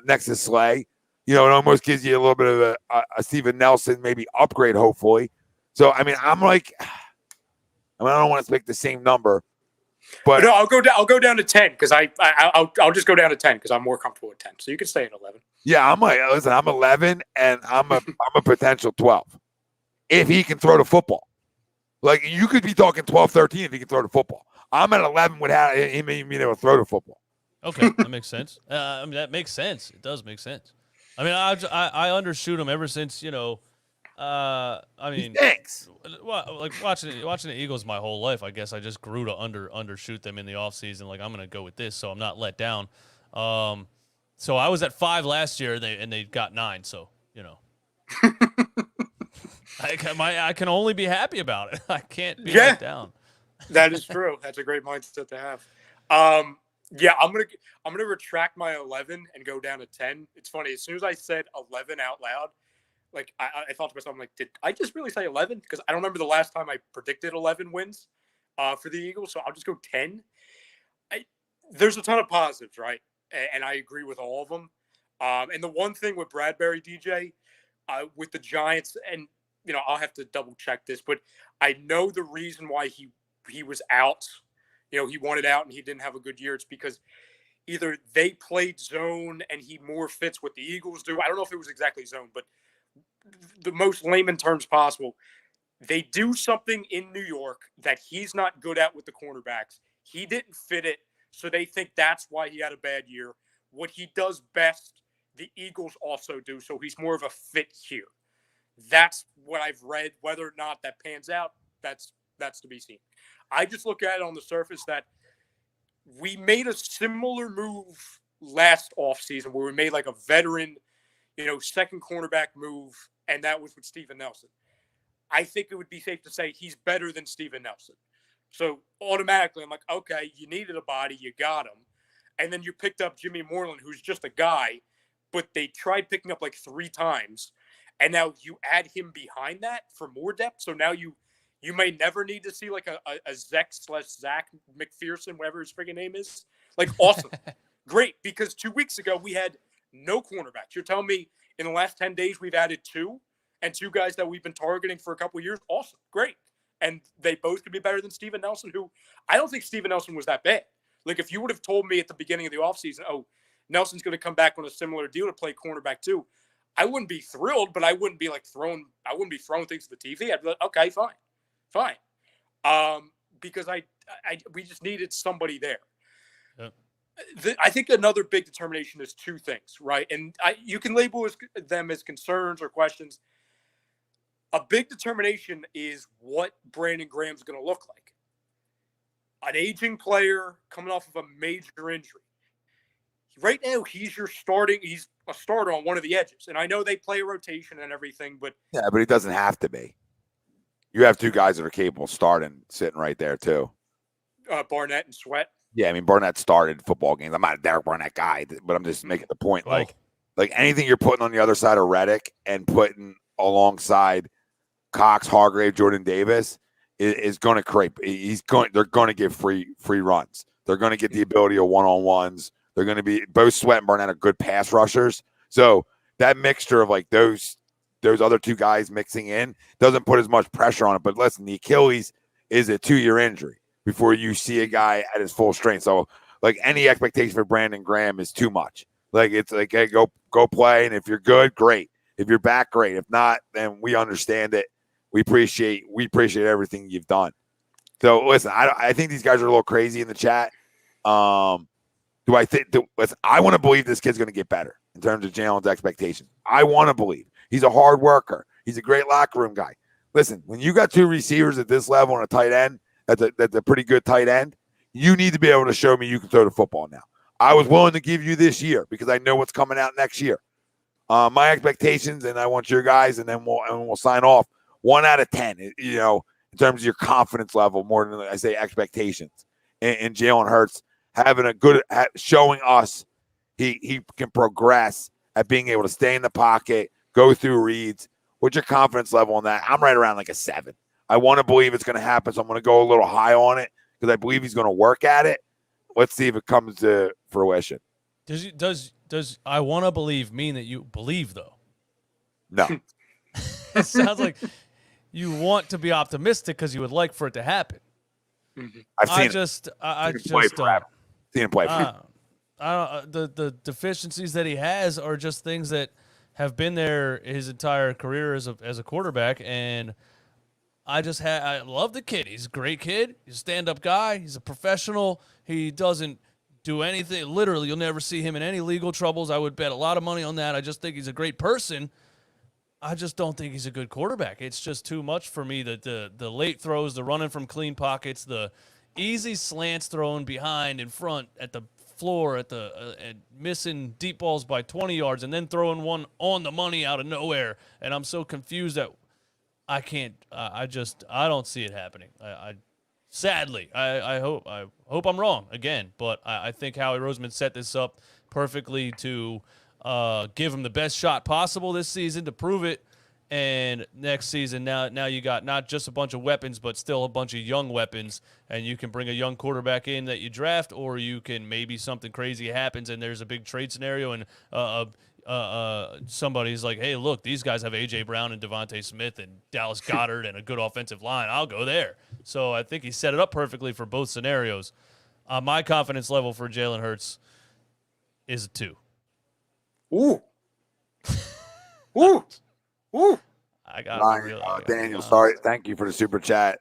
next to Slay. It almost gives you a little bit of a Steven Nelson maybe upgrade, hopefully. So, I mean, I don't want to pick the same number, but no, I'll go down to 10 because I'll just go down to 10 because I'm more comfortable with 10. So you can stay at 11. Yeah, I'm 11 and I'm a potential 12 if he can throw the football. Like you could be talking 12, 13 if he can throw the football. I'm at 11 without him being able to throw the football. Okay, that makes sense. That makes sense. It does make sense. I mean, I undershoot him ever since Thanks. Like watching the Eagles my whole life, I guess I just grew to undershoot them in the offseason. Like I'm gonna go with this, so I'm not let down. So I was at 5 last year, and they got 9. So I can only be happy about it. I can't be let down. That is true. That's a great mindset to have. Yeah, I'm gonna retract my 11 and go down to 10. It's funny. As soon as I said 11 out loud, like I thought to myself, I'm like, did I just really say 11? Because I don't remember the last time I predicted 11 wins for the Eagles. So I'll just go 10. There's a ton of positives, right? And I agree with all of them. And the one thing with Bradberry, DJ, with the Giants, and I'll have to double check this, but I know the reason why he was out. He wanted out and he didn't have a good year. It's because either they played zone and he more fits what the Eagles do. I don't know if it was exactly zone, but the most layman terms possible. They do something in New York that he's not good at with the cornerbacks. He didn't fit it, so they think that's why he had a bad year. What he does best, the Eagles also do, so he's more of a fit here. That's what I've read. Whether or not that pans out, that's to be seen. I just look at it on the surface that we made a similar move last offseason where we made like a veteran, second cornerback move, and that was with Steven Nelson. I think it would be safe to say he's better than Steven Nelson. So automatically I'm like, okay, you needed a body, you got him. And then you picked up Jimmy Moreland, who's just a guy, but they tried picking up like 3 times. And now you add him behind that for more depth. So now you may never need to see like a Zach McPherson, whatever his freaking name is. Like, awesome. Great. Because 2 weeks ago, we had no cornerbacks. You're telling me in the last 10 days, we've added 2 and 2 guys that we've been targeting for a couple of years. Awesome. Great. And they both could be better than Steven Nelson, who I don't think Steven Nelson was that bad. Like, if you would have told me at the beginning of the offseason, oh, Nelson's going to come back on a similar deal to play cornerback too, I wouldn't be thrilled, but I wouldn't be throwing things to the TV. I'd be like, okay, fine. Because we just needed somebody there. Yep. I think another big determination is two things, right? And you can label them as concerns or questions. A big determination is what Brandon Graham's going to look like. An aging player coming off of a major injury. Right now, he's a starter on one of the edges. And I know they play a rotation and everything, but Yeah, but he doesn't have to be. You have two guys that are capable of starting sitting right there, too. Barnett and Sweat. Yeah, I mean, Barnett started football games. I'm not a Derek Barnett guy, but I'm just making the point. Oh. Like anything you're putting on the other side of Reddick and putting alongside Cox, Hargrave, Jordan Davis is going to create. They're going to give free runs. They're going to get the ability of one-on-ones. They're going to be both Sweat and Barnett are good pass rushers. So that mixture of like those other two guys mixing in doesn't put as much pressure on it. But listen, the Achilles is a 2-year injury before you see a guy at his full strength. So like any expectation for Brandon Graham is too much. Like it's like, hey, go play. And if you're good, great. If you're back, great. If not, then we understand it. We appreciate everything you've done. So listen, I think these guys are a little crazy in the chat. I want to believe this kid's going to get better in terms of Jalen's expectations. I want to believe he's a hard worker. He's a great locker room guy. Listen, when you got two receivers at this level and a tight end, that's a pretty good tight end, you need to be able to show me you can throw the football now. I was willing to give you this year because I know what's coming out next year. My expectations, and I want your guys, and then we'll sign off. 1 out of 10, in terms of your confidence level, more than I say expectations. And Jalen Hurts having showing us he can progress at being able to stay in the pocket, go through reads. What's your confidence level on that? I'm right around like a 7. I want to believe it's going to happen, so I'm going to go a little high on it because I believe he's going to work at it. Let's see if it comes to fruition. Does I want to believe mean that you believe, though? No. It sounds like you want to be optimistic because you would like for it to happen. I've seen seen him play. The deficiencies that he has are just things that have been there his entire career as a quarterback, and I love the kid. He's a great kid. He's a stand-up guy. He's a professional. He doesn't do anything. Literally, you'll never see him in any legal troubles. I would bet a lot of money on that. I just think he's a great person. I just don't think he's a good quarterback. It's just too much for me. The late throws, the running from clean pockets, the easy slants thrown behind, in front, at the floor, and missing deep balls by 20 yards, and then throwing one on the money out of nowhere. And I'm so confused that I can't. I don't see it happening. Sadly, I hope I'm wrong again, but I think Howie Roseman set this up perfectly to give him the best shot possible this season to prove it. And next season, now you got not just a bunch of weapons, but still a bunch of young weapons, and you can bring a young quarterback in that you draft, or you can maybe something crazy happens and there's a big trade scenario, and somebody's like, hey, look, these guys have A.J. Brown and Devontae Smith and Dallas Goedert and a good offensive line. I'll go there. So I think he set it up perfectly for both scenarios. My confidence level for Jalen Hurts is a 2. Ooh. Ooh. Ooh. I got Daniel, sorry. Thank you for the super chat.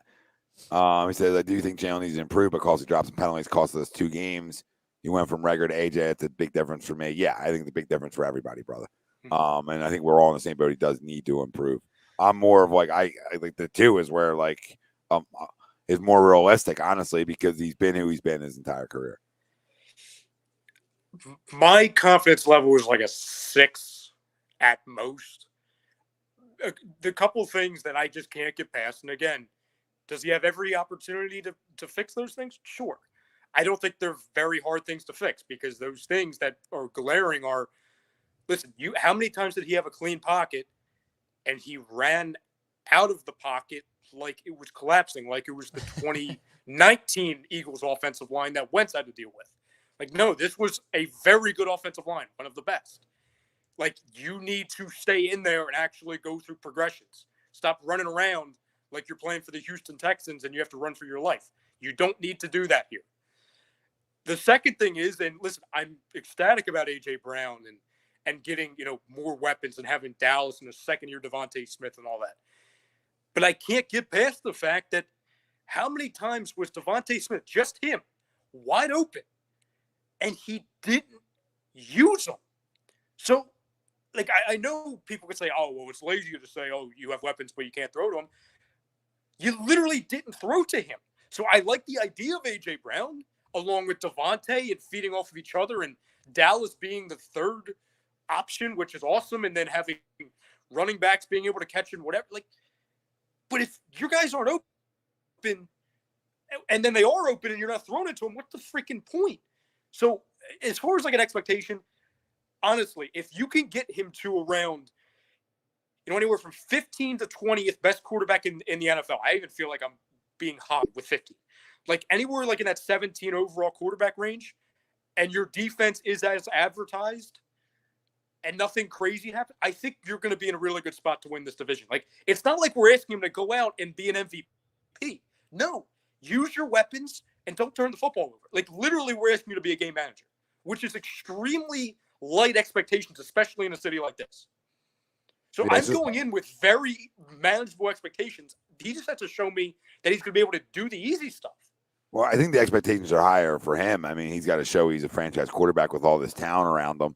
He says, I do think Jalen needs to improve because he dropped some penalties, cost us 2 games. He went from regular to AJ. It's a big difference for me. Yeah, I think the big difference for everybody, brother. And I think we're all in the same boat. He does need to improve. I'm more of like, I think the 2 is where like is more realistic, honestly, because he's been who he's been his entire career. My confidence level is like a 6 at most. The couple of things that I just can't get past, and again, does he have every opportunity to fix those things? Sure. I don't think they're very hard things to fix, because those things that are glaring are, listen, how many times did he have a clean pocket and he ran out of the pocket like it was collapsing, like it was the 2019 Eagles offensive line that Wentz had to deal with? Like, no, this was a very good offensive line, one of the best. Like, you need to stay in there and actually go through progressions. Stop running around like you're playing for the Houston Texans and you have to run for your life. You don't need to do that here. The second thing is, and listen, I'm ecstatic about A.J. Brown and getting, more weapons and having Dallas and a second-year Devontae Smith and all that. But I can't get past the fact that how many times was Devontae Smith, just him, wide open, and he didn't use them? So, I know people could say, oh, well, it's lazy to say, oh, you have weapons, but you can't throw to them. You literally didn't throw to him. So I like the idea of A.J. Brown along with Devontae and feeding off of each other and Dallas being the third option, which is awesome, and then having running backs being able to catch and whatever. But if your guys aren't open and then they are open and you're not throwing it to them, what's the freaking point? So as far as an expectation, honestly, if you can get him to around, anywhere from 15 to 20th best quarterback in the NFL, I even feel like I'm being hot with 50. Anywhere in that 17 overall quarterback range, and your defense is as advertised and nothing crazy happens, I think you're going to be in a really good spot to win this division. It's not like we're asking him to go out and be an MVP. No, use your weapons and don't turn the football over. Literally, we're asking you to be a game manager, which is extremely light expectations, especially in a city like this. So I'm going in with very manageable expectations. He just has to show me that he's going to be able to do the easy stuff. Well, I think the expectations are higher for him. I mean, he's got to show he's a franchise quarterback with all this talent around him,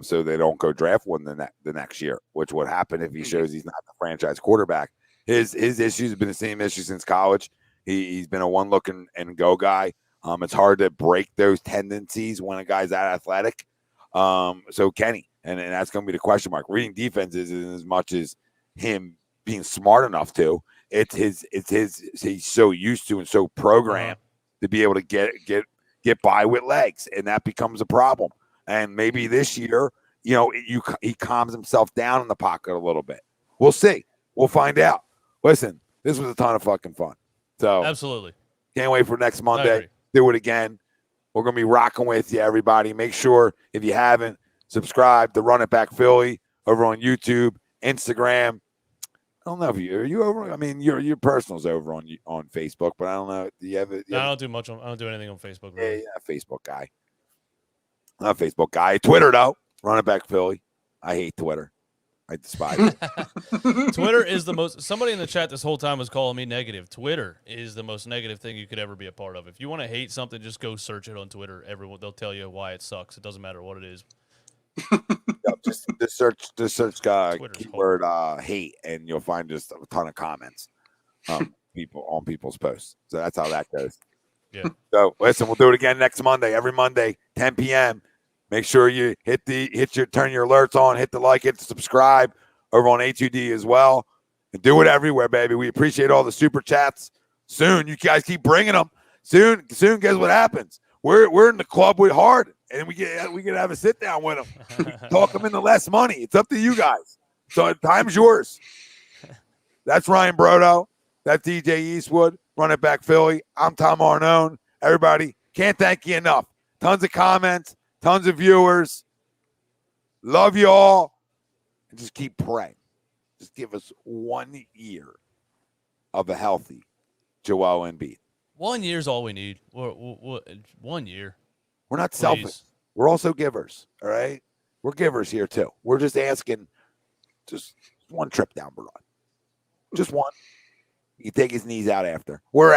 so they don't go draft one the next year, which would happen if he shows he's not the franchise quarterback. His issues have been the same issue since college. He's been a one-look and go guy. It's hard to break those tendencies when a guy's that athletic. So Kenny, and that's going to be the question mark. Reading defenses isn't as much as him being smart enough to. He's so used to and so programmed to be able to get by with legs, and that becomes a problem. And maybe this year, he calms himself down in the pocket a little bit. We'll see. We'll find out. Listen, this was a ton of fucking fun. So absolutely, can't wait for next Monday. Do it again. We're gonna be rocking with you, everybody. Make sure if you haven't, subscribe to Run It Back Philly over on YouTube, Instagram. I don't know if are you over. I mean, your personal's over on Facebook, but I don't know. Do you have it? I don't do much. I don't do anything on Facebook. Really. Yeah, Facebook guy. Not a Facebook guy. Twitter though. Run It Back Philly. I hate Twitter. I despise it. Twitter is the most. Somebody in the chat this whole time was calling me negative. Twitter is the most negative thing you could ever be a part of. If you want to hate something, just go search it on Twitter. They'll tell you why it sucks. It doesn't matter what it is. Just search keyword hate, and you'll find just a ton of comments people's posts. So that's how that goes. Yeah. So listen, we'll do it again next Monday. Every Monday, 10 p.m. Make sure you turn your alerts on, hit the like, hit the subscribe over on A2D as well, and do it everywhere, baby. We appreciate all the super chats. Soon, you guys keep bringing them. Soon, guess what happens? We're in the club with Harden, and we get to have a sit down with them. Talk them into less money. It's up to you guys. So time's yours. That's Ryan Brodo. That's DJ Eastwood. Run It Back Philly. I'm Tom Arnone. Everybody, can't thank you enough. Tons of comments. Tons of viewers. Love you all. And just keep praying. Just give us 1 year of a healthy Joel Embiid. 1 year is all we need. 1 year. We're not selfish. We're also givers. All right? We're givers here, too. We're just asking just one trip down the road. Just one. You take his knees out after. We're